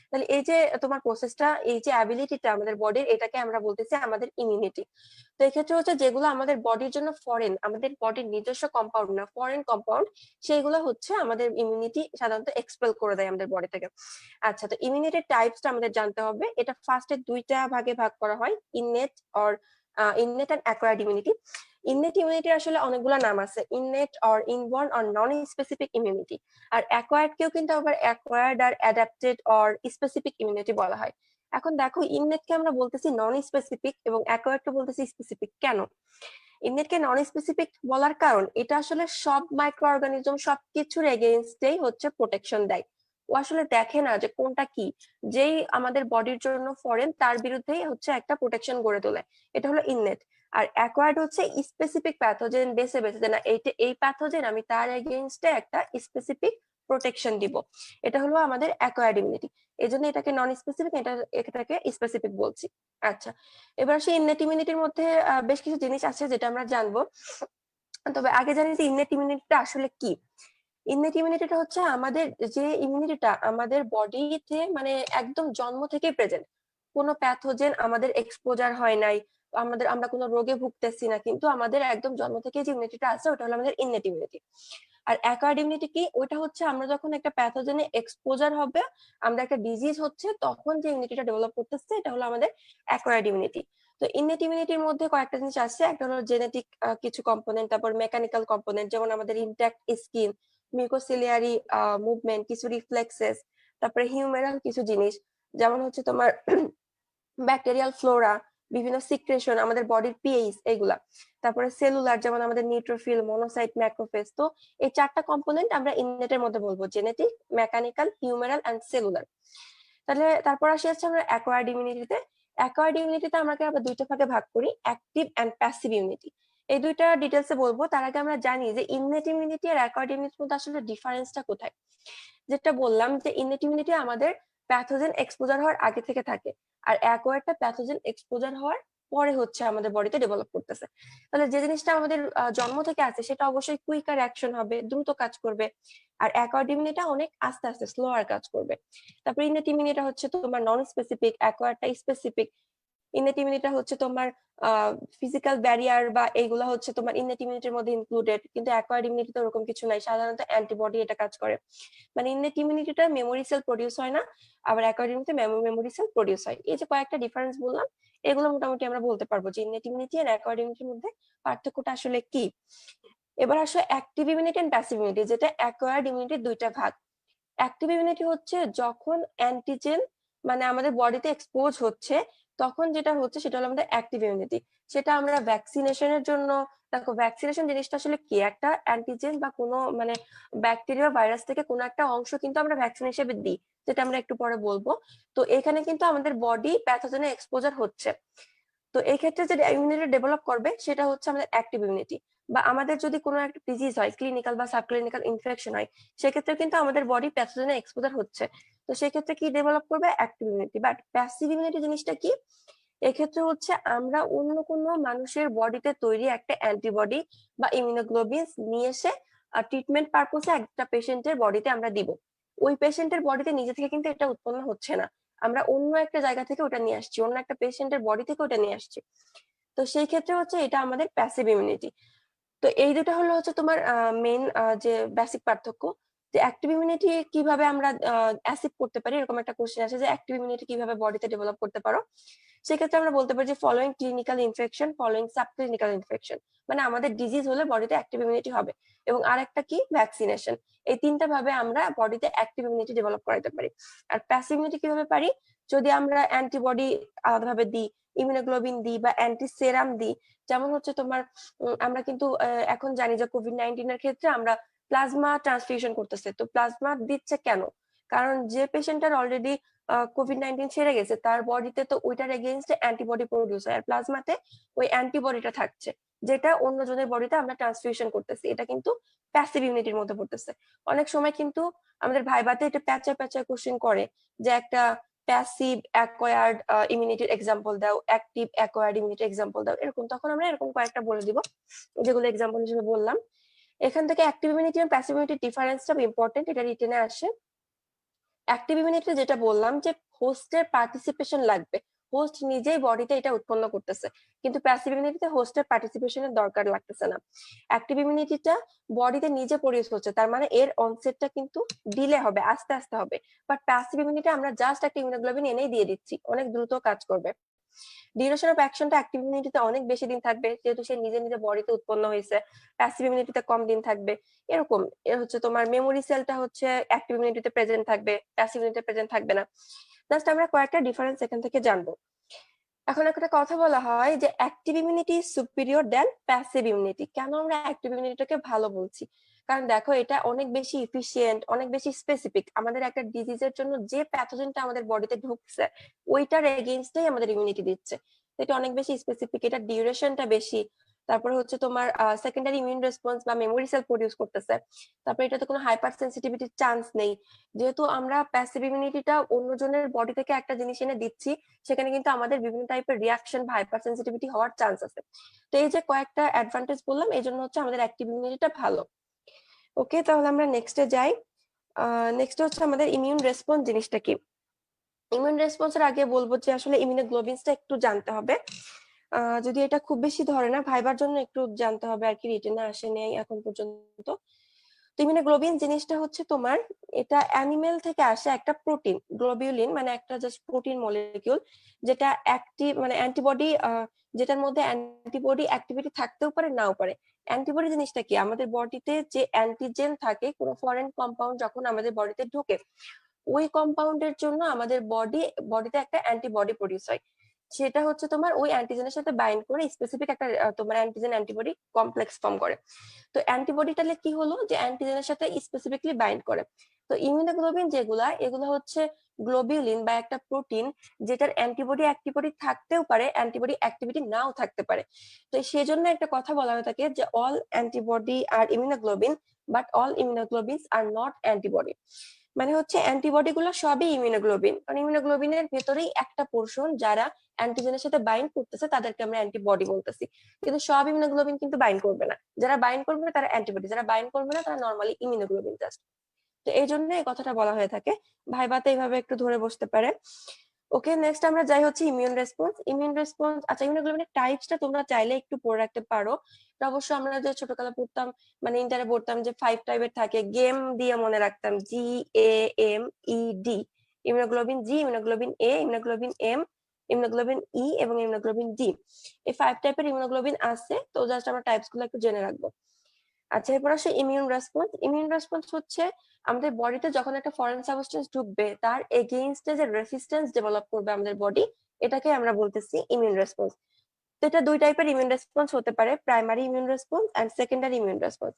তাহলে এই যে তোমার প্রসেসটা, এই যে অ্যাবিলিটিটা আমাদের বডির, এটাকে আমরা বলতেছি আমাদের ইমিউনিটি। তো এক্ষেত্রে হচ্ছে যেগুলো আমাদের বডির জন্য ফরেন, আমাদের বডির নিজস্ব কম্পাউন্ড না, ফরেন কম্পাউন্ড, সেইগুলো হচ্ছে আমাদের ইমিউনিটি সাধারণত এক্সপেল করে দেয় আমাদের বডি থেকে। আচ্ছা, তো ইমিউনিটির টাইপসটা আমাদের জানতে হবে। এটা ফার্স্টে দুইটা ভাগে ভাগ করা হয়, innate or innate and acquired immunity. Innate immunity আসলে অনেকগুলো নাম আছে, innate or inborn or non specific immunity. আর অ্যাকোয়ার্ড কেও কিন্তু আবার অ্যাকোয়ার্ড আর অ্যাডাপ্টেড অর স্পেসিফিক ইমিউনিটি বলা হয়। এখন দেখো ইননেটকে আমরা বলতেছি নন স্পেসিফিক এবং অ্যাকোয়ার্ডকে বলতেছি স্পেসিফিক। কেন ইননেটকে নন স্পেসিফিক বলার কারণ, এটা আসলে সব মাইক্রো অর্গানিজম সবকিছুর এগেইনস্টেই হচ্ছে প্রোটেকশন দেয়। ও আসলে দেখে না যে কোনটা কি, যেই আমাদের বডির জন্য ফরেন তার বিরুদ্ধেই হচ্ছে একটা প্রোটেকশন গড়ে তোলে। এটা হলো ইননেট। আর অ্যাকোয়ার্ড হচ্ছে স্পেসিফিক প্যাথোজেন বেছে বেছে, যে না এইটা এই প্যাথোজেন আমি তার এগেইনস্টে একটা স্পেসিফিক প্রোটেকশন দিব। এটা হলো আমাদের অ্যাকোয়ার্ড ইমিউনিটি। এই জন্য এটাকে নন স্পেসিফিক, এটাকে স্পেসিফিক বলছি। আচ্ছা, এবার সেই ইননেট ইমিউনিটির মধ্যে বেশ কিছু জিনিস আছে যেটা আমরা জানবো। তবে আগে জানি যে ইননেট ইমিউনিটিটা আসলে কি। ইননেট ইমিউনিটিটা হচ্ছে আমাদের যে ইমিউনিটিটা আমাদের বডিতে মানে একদম জন্ম থেকে প্রেজেন্ট, কোনো প্যাথোজেন আমাদের এক্সপোজার হয় নাই, আমরা কোনো রোগে ভুগতেছি না, কিন্তু আমাদের একদম জন্ম থেকে যে ইমিউনিটিটা আছে ওটা হলো আমাদের ইননেট ইমিউনিটি। আর অ্যাকোয়ার্ড ইমিউনিটি কি? ওইটা হচ্ছে আমরা যখন একটা প্যাথোজেনে এক্সপোজার হবে, আমরা একটা ডিজিজ হচ্ছে তখন যে ইমিউনিটিটা ডেভেলপ করতেছে, এটা হলো আমাদের অ্যাকোয়ার্ড ইমিউনিটি। তো ইননেট ইমিউনিটির মধ্যে কয়েকটা জিনিস আছে, একটা হলো জেনেটিক কিছু কম্পোনেন্ট, তারপর মেকানিক্যাল কম্পোনেন্ট, যেমন আমাদের ইনট্যাক্ট স্কিন, মিউকোসিলিয়ারি মুভমেন্ট, কিছু রিফ্লেক্সেস, তারপরে হিউমেরাল কিছু জিনিস, যেমন হচ্ছে তোমার ব্যাকটেরিয়াল ফ্লোরা, বিভিন্ন সিক্রেশন, আমাদের বডির পিএইচ এগুলা। তারপরে সেলুলার, যেমন আমাদের নিউট্রোফিল, মনোসাইট, ম্যাক্রোফেজ। তো এই চারটা কম্পোনেন্ট আমরা ইননেটের মধ্যে বলবো, genetic, mechanical, humoral and cellular. তাহলে তারপর আসি হচ্ছে আমরা অ্যাকোয়ার্ড ইমিউনিটিতে। অ্যাকোয়ার্ড ইমিউনিটিতে আমরা আবার দুইটা ভাগে ভাগ করি, অ্যাক্টিভ এন্ড প্যাসিভ ইমিউনিটি। এই দুইটা ডিটেলসে বলবো, তার আগে আমরা জানি যে ইননেট ইমিউনিটি আর অ্যাকোয়ার্ড ইমিউনিটির মধ্যে আসলে ডিফারেন্সটা কোথায়। যেটা বললাম যে ইননেট ইমিউনিটি আমাদের প্যাথোজেন এক্সপোজার হওয়ার আগে থেকে থাকে, আর অ্যাকোয়ার্ডটা প্যাথোজেন এক্সপোজার হওয়ার পরে হচ্ছে আমাদের বডিতে ডেভেলপ করতেছে। তাহলে যে জিনিসটা আমাদের জন্ম থেকে আছে সেটা অবশ্যই কুইকার অ্যাকশন হবে, দ্রুত কাজ করবে। আর অ্যাকোয়ার্ড ইমিউনিটা অনেক আস্তে আস্তে স্লোয়ার কাজ করবে। তারপর ইননেট ইমিউনিটা হচ্ছে তোমার নন স্পেসিফিক, অ্যাকোয়ার্ডটা স্পেসিফিক। ইননেট ইমিউনিটা হচ্ছে তোমার ফিজিক্যাল ব্যারিয়ার বা এইগুলা হচ্ছে তোমার ইননেট ইমিউনিটির মধ্যে ইনক্লুডেড, কিন্তু অ্যাকোয়ার্ড ইমিউনিটি তো ওরকম কিছু নাই, সাধারণত অ্যান্টিবডি এটা কাজ করে। মানে ইননেট ইমিউনিটিটা মেমোরি সেল প্রডিউস হয় না, আবার acquired immunity memory cell produce হয়। এই যে কয়েকটা ডিফারেন্স বললাম, এগুলো মোটামুটি আমরা বলতে পারবো যে ইননেট ইমিউনিটি আর অ্যাকোয়ার্ড ইমিউনিটির মধ্যে পার্থক্যটা আসলে কি। এবার আসলে active immunity and passive immunity, যেটা অ্যাকোয়ার্ড ইমিউনিটির দুইটা ভাগ। অ্যাক্টিভ ইমিউনিটি হচ্ছে যখন অ্যান্টিজেন মানে আমাদের বডিতে এক্সপোজ হচ্ছে, তখন যেটা হচ্ছে সেটা হলো আমাদের অ্যাক্টিভ ইমিউনিটি। সেটা আমরা ভ্যাকসিনেশনের জন্য, দেখো ভ্যাকসিনেশন জিনিসটা আসলে কি, একটা অ্যান্টিজেন বা কোনো মানে ব্যাকটেরিয়া ভাইরাস থেকে কোনো একটা অংশ কিন্তু আমরা ভ্যাকসিন হিসেবে দিই, যেটা আমরা একটু পরে বলবো। তো এখানে কিন্তু আমাদের বডি প্যাথোজেনের এক্সপোজার হচ্ছে। তো এই ক্ষেত্রে যে ইমিউনিটি ডেভেলপ করবে সেটা হচ্ছে আমাদের অ্যাক্টিভ ইমিউনিটি। বা আমাদের যদি কোনো একটা ডিজিজ হয়, ক্লিনিক্যাল বা সাবক্লিনিক্যাল ইনফেকশন হয়, সেক্ষেত্রে কিন্তু আমাদের বডি প্যাথোজেনের এক্সপোজার হচ্ছে। তো সেক্ষেত্রে কি ডেভেলপ করবে, active immunity. But passive immunity জিনিসটা কি, এক্ষেত্রে হচ্ছে আমরা অন্য কোনো মানুষের বডিতে তৈরি একটা অ্যান্টিবডি বা ইমিউনোগ্লোবিনস নিয়ে এসে ট্রিটমেন্ট পারপোসে একটা পেশেন্টের বডিতে আমরা দিব। ওই পেশেন্টের বডিতে নিজে থেকে কিন্তু এটা উৎপন্ন হচ্ছে না, আমরা অন্য একটা জায়গা থেকে ওটা নিয়ে আসছি, অন্য একটা পেশেন্টের বডি থেকে ওটা নিয়ে আসছি। তো সেই ক্ষেত্রে হচ্ছে এটা আমাদের প্যাসিভ ইমিউনিটি। তো এই দুটো হলো হচ্ছে তোমার মেইন যে বেসিক পার্থক্য। যে অ্যাক্টিভ ইমিউনিটি কিভাবে আমরা অ্যাসিভ করতে পারি, এরকম একটা কোশ্চেন আছে যে অ্যাক্টিভ ইমিউনিটি কিভাবে বডিতে ডেভেলপ করতে পারো। সেক্ষেত্রে আমরা বলতে পারি যে following clinical infection, following subclinical infection, মানে আমাদের ডিজিজ হলে বডিতে অ্যাক্টিভ ইমিউনিটি হবে। এবং আরেকটা কি, ভ্যাকসিনেশন। এই তিনটা ভাবে আমরা বডিতে অ্যাক্টিভ ইমিউনিটি ডেভেলপ করাতে পারি। আর প্যাসিভ ইমিউনিটি কিভাবে পারি, যদি আমরা অ্যান্টিবডি আলাদাভাবে দিই, ইমিউনোগ্লোবিন দিই বা অ্যান্টি সেরাম দিই। যেমন হচ্ছে তোমার আমরা কিন্তু এখন জানি যে কোভিড-19 এর ক্ষেত্রে আমরা প্লাজমা ট্রান্সফিউশন করতেছে। তো প্লাজমা দিচ্ছে কেন, কারণ যে পেশেন্টের অলরেডি কোভিড-19 সেরে গেছে, তার বডিতে তো ওইটার এগেইনস্টে অ্যান্টিবডি প্রডিউস হয়, আর প্লাজমাতে ওই অ্যান্টিবডিটা থাকছে, যেটা অন্যজনের বডিতে আমরা ট্রান্সফিউশন করতেছি। এটা কিন্তু প্যাসিভ ইমিউনিটির মধ্যে পড়তেছে। অনেক সময় কিন্তু আমাদের ভাইবাতে এটা প্যাচায় প্যাচায় কোশ্চেন করে যে একটা প্যাসিভ অ্যাকোয়ার্ড ইমিউনিটির এক্সাম্পল দাও, অ্যাক্টিভ অ্যাকোয়ার্ড ইমিউনিটির এক্সাম্পল দাও, এরকম। তখন আমরা এরকম কয়েকটা বলে দিব, যেগুলো এক্সাম্পল হিসেবে বললাম। এখান থেকে অ্যাক্টিভ ইমিউনিটি এবং প্যাসিভ ইমিউনিটির ডিফারেন্সটা ইম্পর্টেন্ট, এটা রিটেনে আসে। অ্যাক্টিভ ইমিউনিটি যেটা বললাম যে হোস্টের পার্টিসিপেশন লাগবে, হোস্ট নিজেই বডিতে এটা উৎপন্ন করতেছে, কিন্তু প্যাসিভ ইমিউনিটিতে হোস্টের পার্টিসিপেশনের দরকার লাগতেছে না। অ্যাক্টিভ ইমিউনিটিটা বডিতে নিজে প্রডিউস হচ্ছে, তার মানে এর অনসেটটা কিন্তু ডিলে হবে, আস্তে আস্তে হবে। বাট প্যাসিভ ইমিউনিটি আমরা জাস্ট একটা ইমিউনোগ্লোবিন এনেই দিয়ে দিচ্ছি, অনেক দ্রুত কাজ করবে। ডিউরেশন অফ অ্যাকশনটা অ্যাক্টিভ ইমিউনিটিতে অনেক বেশি দিন থাকবে, যেহেতু সে নিজে নিজে বডিতে উৎপন্ন হয়েছে। প্যাসিভ ইমিউনিটিতে কম দিন থাকবে। এরকম হচ্ছে তোমার মেমোরি সেলটা হচ্ছে অ্যাক্টিভ ইমিউনিটিতে প্রেজেন্ট থাকবে, প্যাসিভ ইমিউনিটিতে প্রেজেন্ট থাকবে না। জাস্ট আমরা কয়েকটা ডিফারেন্স এখান থেকে জানবো। এখন একটা কথা বলা হয় যে অ্যাক্টিভ ইমিউনিটি সুপিরিয়র দেন প্যাসিভ ইমিউনিটি। কেন আমরা অ্যাক্টিভ ইমিউনিটিটাকে ভালো বলছি, কারণ দেখো এটা অনেক বেশি ইফিশিয়েন্ট, অনেক বেশি স্পেসিফিক। আমাদের একটা ডিজিজের জন্য যে প্যাথোজেনটা আমাদের বডিতে ঢুকছে, ওইটার এগেইনস্টেই আমাদের ইমিউনিটি দিচ্ছে। এটা অনেক বেশি স্পেসিফিক, এটা ডিউরেশনটা বেশি। তারপরে হচ্ছে তোমার সেকেন্ডারি ইমিউন রেসপন্স বা মেমোরি সেল প্রডিউস করতেছে। তারপরে এটাতে কোনো হাইপার সেন্সিটিভিটির চান্স নেই। যেহেতু আমরা প্যাসিভ ইমিউনিটিটা অন্যজনের বডি থেকে একটা জিনিস এনে দিচ্ছি, সেখানে কিন্তু আমাদের বিভিন্ন টাইপের রিয়াকশন বা হাইপার সেন্সিটিভিটি হওয়ার চান্স আছে। তো এই যে কয়েকটা অ্যাডভান্টেজ বললাম, এই জন্য হচ্ছে আমাদের অ্যাক্টিভ ইমিউনিটিটা ভালো। ওকে, তাহলে আমরা নেক্সটে যাই। নেক্সট হচ্ছে আমাদের ইমিউন রেসপন্স জিনিসটা কি। ইমিউন রেসপন্সের আগে বলবো যে আসলে ইমিউনোগ্লোবিনসটা একটু জানতে হবে। যদি এটা খুব বেশি ধরে না, ভাইবার জন্য একটু জানতে হবে আর কি, রিটেনে আসে নেই এখন পর্যন্ত। তো ইমিউনোগ্লোবিন জিনিসটা হচ্ছে তোমার, এটা অ্যানিমেল থেকে আসে একটা প্রোটিন, গ্লোবিউলিন মানে একটা জাস্ট প্রোটিন মলিকিউল, যেটা অ্যাক্টিভ মানে অ্যান্টিবডি, যেটার মধ্যে অ্যান্টিবডি অ্যাক্টিভিটি থাকতেও পারে নাও পারে। অ্যান্টিবডি জিনিসটা কি, আমাদের বডিতে যে অ্যান্টিজেন থাকে, কোনো ফরেন কম্পাউন্ড যখন আমাদের বডিতে ঢোকে, ওই কম্পাউন্ডের জন্য আমাদের বডিতে একটা অ্যান্টিবডি প্রডিউস হয়। সেটা হচ্ছে তোমার ওই অ্যান্টিজেনের সাথে বাইন্ড করে স্পেসিফিক একটা তোমার অ্যান্টিজেন অ্যান্টিবডি কমপ্লেক্স ফর্ম করে। তো অ্যান্টিবডি তাহলে কি হলো, যে অ্যান্টিজেনের সাথে স্পেসিফিকলি বাইন্ড করে। তো ইমিউনোগ্লোবিন যেগুলা, এগুলো হচ্ছে গ্লোবিউলিন বা একটা প্রোটিন, যেটার অ্যান্টিবডি থাকতেও পারে, অ্যান্টিবডি অ্যাক্টিভিটি নাও থাকতে পারে। তো সেজন্য একটা কথা বলা হয়ে থাকে যে all antibody are immunoglobulin, but all immunoglobulins are not antibody. মানে হচ্ছে অ্যান্টিবডি গুলো সবই ইমিউনোগ্লোবিন, কারণ ইমিউনোগ্লোবিনের ভেতরেই একটা পোর্শন যারা অ্যান্টিজেনের সাথে বাইন্ড করতেছে তাদেরকে আমরা অ্যান্টিবডি বলতেছি। কিন্তু সব ইমিউনোগ্লোবিন কিন্তু বাইন্ড করবে না, যারা বাইন্ড করবে না তারা অ্যান্টিবডি, যারা বাইন্ড করবে না তারা নর্মালি ইমিউনোগ্লোবিন জাস্ট। তো এই জন্য এই কথাটা বলা হয়ে থাকে, ভাইবাতে এইভাবে একটু ধরে বসতে পারে। ওকে, নেক্সট আমরা যাই হচ্ছে ইমিউন রেসপন্স। ইমিউন রেসপন্স, আচ্ছা ইমিউনোগ্লোবিনের টাইপসটা তোমরা চাইলে একটু পড়ে রাখতে পারো। এটা অবশ্য আমরা যে ছোটবেলা পড়তাম, মানে ইন্টারে পড়তাম যে 5 টাইপের থাকে, গেম দিয়ে মনে রাখতাম, GAMED, ইমিউনোগ্লোবিন জি, ইমিউনোগ্লোবিন এ, ইমিউনোগ্লোবিন এম, ইমিউনোগ্লোবিন ই এবং ইমিউনোগ্লোবিন ডি। এই 5 টাইপের ইমিউনোগ্লোবিন আছে, তো জাস্ট আমরা টাইপস গুলো একটু জেনে রাখবো। আচ্ছা, এরপর আসে ইমিউন রেসপন্স। ইমিউন রেসপন্স হচ্ছে আমাদের বডিতে যখন একটা ফরেন সাবস্টেন্স ঢুকবে তার এগেইনস্টে যে রেসিস্টেন্স ডেভেলপ করবে আমাদের বডি, এটাকে আমরা বলতেছি ইমিউন রেসপন্স। তো এটা দুই টাইপের ইমিউন রেসপন্স হতে পারে, primary immune response and secondary immune response.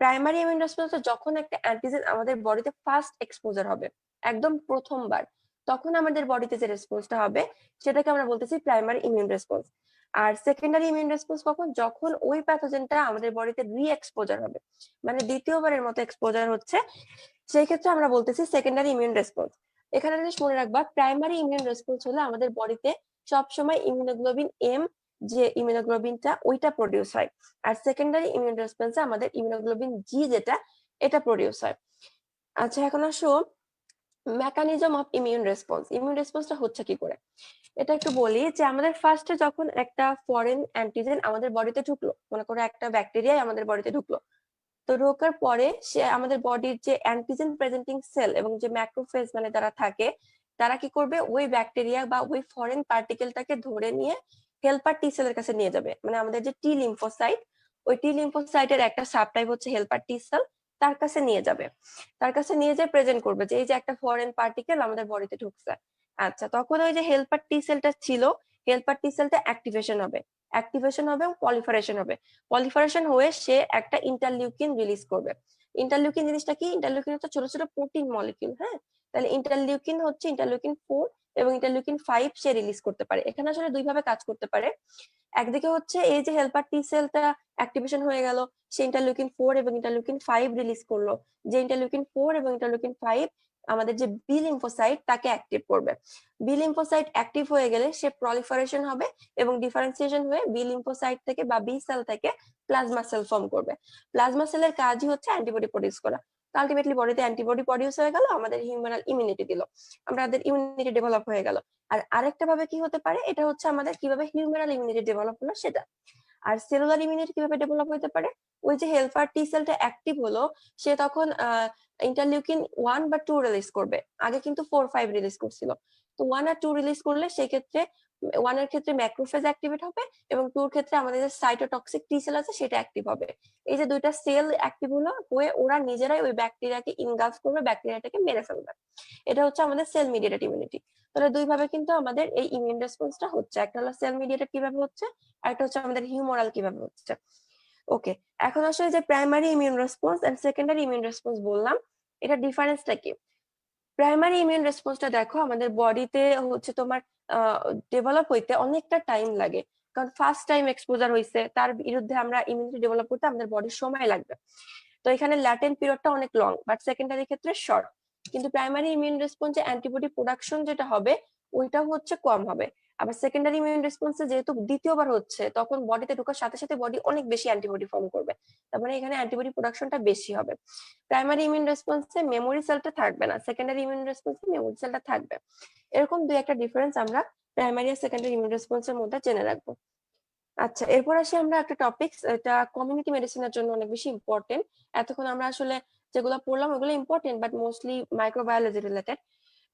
Primary immune response যখন একটা অ্যান্টিজেন আমাদের বডিতে ফার্স্ট এক্সপোজার হবে, একদম প্রথমবার, তখন আমাদের বডিতে যে রেসপন্সটা হবে সেটাকে আমরা বলতেছি প্রাইমারি ইমিউন রেসপন্স। আর সেকেন্ডারি ইমিউন রেসপন্স কখন, যখন ওই প্যাথোজেনটা আমাদের বডিতে রি এক্সপোজার হবে, মানে দ্বিতীয়বারের মতো এক্সপোজার হচ্ছে, সেই ক্ষেত্রে আমরা বলতেছি সেকেন্ডারি ইমিউন রেসপন্স। এখানে জিনিস মনে রাখবা, প্রাইমারি ইমিউন রেসপন্স হলে আমাদের বডিতে সবসময় ইমিউনোগ্লোবিন এম, যে ইমিউনোগ্লোবিনটা ওইটা প্রডিউস হয়। আর সেকেন্ডারি ইমিউন রেসপন্সে আমাদের ইমিউনোগ্লোবিন জি যেটা, এটা প্রডিউস হয়। আচ্ছা, এখন আসো mechanism of immune response. Immune রেসপন্সটা হচ্ছে কি করে, এটা একটু বলি। যে আমাদের ফার্স্টে যখন একটা ফরেন অ্যান্টিজেন আমাদের বডিতে ঢুকলো, মনে করো একটা ব্যাকটেরিয়া আমাদের বডিতে ঢুকলো, তো ঢোকার পরে সে আমাদের বডির যে অ্যান্টিজেন প্রেজেন্টিং সেল এবং যে ম্যাক্রোফেজ মানে তারা থাকে, তারা কি করবে, ওই ব্যাকটেরিয়া বা ওই ফরেন পার্টিকেলটাকে ধরে নিয়ে হেল্পার টি সেলের কাছে নিয়ে যাবে। মানে আমাদের যে টি লিম্ফোসাইট, ওই টি লিম্ফোসাইটের একটা সাবটাইপ হচ্ছে হেল্পার টি সেল, তার কাছে নিয়ে যাবে। তার কাছে নিয়ে যেয়ে প্রেজেন্ট করবে যে এই যে একটা ফরেন পার্টিকেল আমাদের বডিতে ঢুকছে। আচ্ছা, তখন ওই যে হেল্পার টি সেলটা ছিল, হেল্পার টি সেলটা অ্যাক্টিভেশন হবে, অ্যাক্টিভেশন হবে এবং পলিফারেশন হবে। পলিফারেশন হয়ে সে একটা ইন্টারলিউকিন রিলিজ করবে। ইন্টারলিউকিন জিনিসটা কি, ইন্টারলিউকিন হচ্ছে ছোট ছোট প্রোটিন মলিকিউল। হ্যাঁ, তাহলে ইন্টারলিউকিন হচ্ছে ইন্টারলিউকিন 4 এবং ইন্টারলিউকিন 5 সে রিলিজ করতে পারে। এখানে আসলে দুই ভাবে কাজ করতে পারে। একদিকে হচ্ছে এই যে হেল্পার টি সেলটা অ্যাক্টিভেশন হয়ে গেল, সে ইন্টারলিউকিন 4 এবং ইন্টারলিউকিন 5 রিলিজ করলো। যে ইন্টারলিউকিন 4 এবং ইন্টারলিউকিন 5 আমাদের যে বি লিম্ফোসাইট তাকে অ্যাক্টিভ করবে। বি লিম্ফোসাইট অ্যাক্টিভ হয়ে গেলে সে প্রলিফারেশন হবে এবং ডিফারেন্সিয়েশন হয়ে বি লিম্ফোসাইট থেকে বা বি সেল থেকে প্লাজমা সেল ফর্ম করবে। প্লাজমা সেলের কাজই হচ্ছে অ্যান্টিবডি প্রডিউস করা। আলটিমেটলি বডিতে অ্যান্টিবডি প্রডিউস হয়ে গেল, আমাদের হিউম্যানাল ইমিউনিটি দিল, আমাদের ইমিউনিটি ডেভেলপ হয়ে গেল। আর আরেকটা ভাবে কি হতে পারে, এটা হচ্ছে আমাদের কিভাবে হিউম্যানাল ইমিউনিটি ডেভেলপ হলো সেটা। আর সেলুলার ইমিউনিটি কিভাবে ডেভেলপ হতে পারে, ওই যে হেল্পার টি সেলটা অ্যাক্টিভ হলো, সে তখন ইন্টারলিউকিন 1 বা 2 রিলিজ করবে। আগে কিন্তু 4 5 রিলিজ করছিল। তো 1 আর 2 রিলিজ করলে সেই ক্ষেত্রে 1 এর ক্ষেত্রে ম্যাক্রোফেজ অ্যাক্টিভেট হবে এবং 2 এর ক্ষেত্রে আমাদের যে সাইটোটক্সিক টি সেল আছে সেটা অ্যাক্টিভ হবে। এই যে দুইটা সেল অ্যাক্টিভ হলো হয়ে ওরা নিজেরাই ওই ব্যাকটেরিয়াকে ইনগালফ করবে, ব্যাকটেরিয়াটাকে মেরে ফেলবে। এটা হচ্ছে আমাদের সেল মিডিয়েটেড ইমিউনিটি। তাহলে দুই ভাবে কিন্তু আমাদের এই ইমিউন রেসপন্সটা হচ্ছে, একটা হলো সেল মিডিয়েটেড কিভাবে হচ্ছে, আর একটা হচ্ছে আমাদের হিউমোরাল কিভাবে হচ্ছে। ওকে, এখন আসলে যে primary immune response and secondary immune response বললাম, এটা ডিফারেন্সটা কি? প্রাইমারি ইমিউন রেসপন্সটা দেখো আমাদের বডিতে হচ্ছে তোমার ডেভেলপ হইতে অনেকটা টাইম লাগে, কারণ ফার্স্ট টাইম এক্সপোজার হইছে, তার বিরুদ্ধে আমরা ইমিউনিটি ডেভেলপ করতে আমাদের বডির সময় লাগবে। তো এখানে ল্যাটেন্ট পিরিয়ডটা অনেক লং, বাট সেকেন্ডারি ক্ষেত্রে শর্ট। কিন্তু প্রাইমারি ইমিউন রেসপন্সে অ্যান্টিবডি প্রোডাকশন যেটা হবে ওইটাও হচ্ছে কম হবে। আবার সেকেন্ডারি ইমিউন রেসপন্সে যেহেতু দ্বিতীয়বার হচ্ছে, তখন বডিতে ঢোকার সাথে সাথে বডি অনেক বেশি অ্যান্টিবডি ফর্ম করবে, তার মানে এখানে অ্যান্টিবডি প্রোডাকশনটা বেশি হবে। প্রাইমারি ইমিউন রেসপন্সে মেমোরি সেলটা থাকবে না, সেকেন্ডারি ইমিউন রেসপন্সে মেমোরি সেলটা থাকবে। এরকম দুই একটা ডিফারেন্স আমরা প্রাইমারি আর সেকেন্ডারি ইমিউন রেসপন্সের মধ্যে জেনে রাখবো। আচ্ছা, এরপর আসি আমরা একটা টপিক, এটা কমিউনিটি মেডিসিনের জন্য অনেক বেশি ইম্পর্টেন্ট। এতক্ষণ আমরা আসলে যেগুলো পড়লাম ওগুলো important, but mostly microbiology related.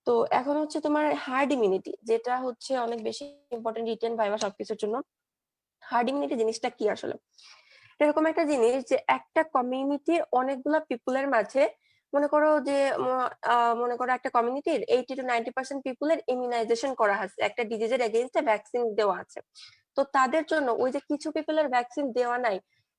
তো এখন হচ্ছে তোমার হার্ড ইমিউনিটি, যেটা হচ্ছে অনেক বেশি ইম্পর্টেন্ট রিটেন ভাইবা সবকিছুর জন্য। হার্ড ইমিউনিটি জিনিসটা কি আসলে? এরকম একটা জিনিস যে একটা কমিউনিটির অনেকগুলা পিপুলের মাঝে, মনে করো যে মনে করো একটা কমিউনিটির 80 to 90% পিপুলের ইমিউনাইজেশন করা আছে, একটা ডিজিজের এগেইনস্টে ভ্যাকসিন দেওয়া আছে। তো তাদের জন্য ওই যে কিছু পিপলের ভ্যাকসিন দেওয়া নাই,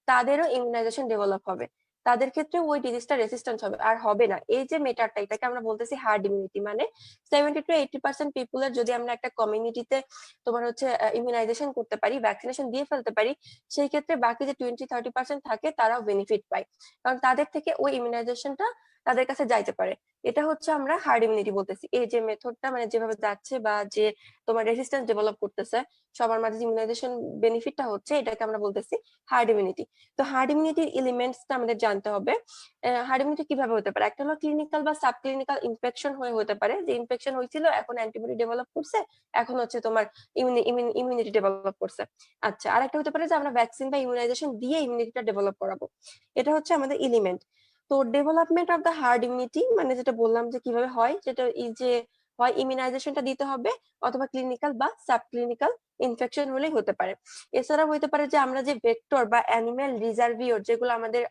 তাদেরও ইমিউনাইজেশন ডেভেলপ হবে, তাদের ক্ষেত্রে ওই ডিজিজটা রেসিস্টেন্স হবে আর হবে না। এই যে মেটারটা, এটাকে আমরা বলতেছি হার্ড ইমিউনিটি। মানে 70 to 80% পিপুলের যদি আমরা একটা কমিউনিটিতে তোমার হচ্ছে ইমিউনাইজেশন করতে পারি, ভ্যাকসিনেশন দিয়ে ফেলতে পারি, সেই ক্ষেত্রে বাকি যে 20-30% থাকে তারাও বেনিফিট পায়, কারণ তাদের থেকে ওই ইমিউনাইজেশনটা তাদের কাছে যাইতে পারে। এটা হচ্ছে আমরা হার্ড ইমিউনিটি বলতেছি। এই যে মেথডটা মানে যেভাবে যাচ্ছে বা যে তোমার রেজিস্ট্যান্স ডেভেলপ করতেছে, সবার মাঝে ইমিউনাইজেশন বেনিফিটটা হচ্ছে, এটাকে আমরা বলতেছি হার্ড ইমিউনিটি। তো হার্ড ইমিউনিটির এলিমেন্টসটা আমাদের জানতে হবে। হার্ড ইমিউনিটি কিভাবে হতে পারে? একটা হলো ক্লিনিক্যাল বা সাব ক্লিনিক্যাল ইনফেকশন হয়ে হতে পারে, যে ইনফেকশন হয়েছিল এখন অ্যান্টিবডি ডেভেলপ করছে, এখন হচ্ছে তোমার ইমিউনিটি ডেভেলপ করছে। আচ্ছা, আরেকটা হতে পারে যে আমরা ভ্যাকসিন বা ইমিউনাইজেশন দিয়ে ইমিউনিটিটা ডেভেলপ করাবো। এটা হচ্ছে আমাদের এলিমেন্ট। তো development of the hard immunity মানে যেটা বললাম যে কিভাবে হয়, যেটা এই যে হয় ইমিউনাইজেশনটা দিতে হবে, অথবা ক্লিনিক্যাল বা সাব ক্লিনিক্যাল ইনফেকশন হলেই হতে পারে। এছাড়াও হতে পারে যে আমরা যে ভেক্টর বা অ্যানিমেল রিজার্ভিওর যেগুলো আমাদের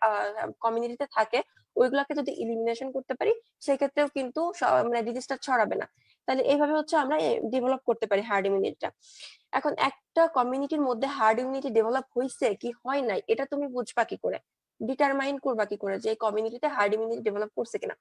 কমিউনিটিতে থাকে, ওইগুলাকে যদি ইলিমিনেশন করতে পারি, সেক্ষেত্রেও কিন্তু মানে ডিজিজটা ছড়াবে না। তাহলে এইভাবে হচ্ছে আমরা ডেভেলপ করতে পারি হার্ড ইমিউনিটিটা। এখন একটা কমিউনিটির মধ্যে হার্ড ইমিউনিটি ডেভেলপ হয়েছে কি হয় নাই, এটা তুমি বুঝবা কি করে, ডিটারমাইন করবা কি করে যে কমিউনিটিতে হার্ড ইমিউনিটি ডেভেলপ করছে কিনা?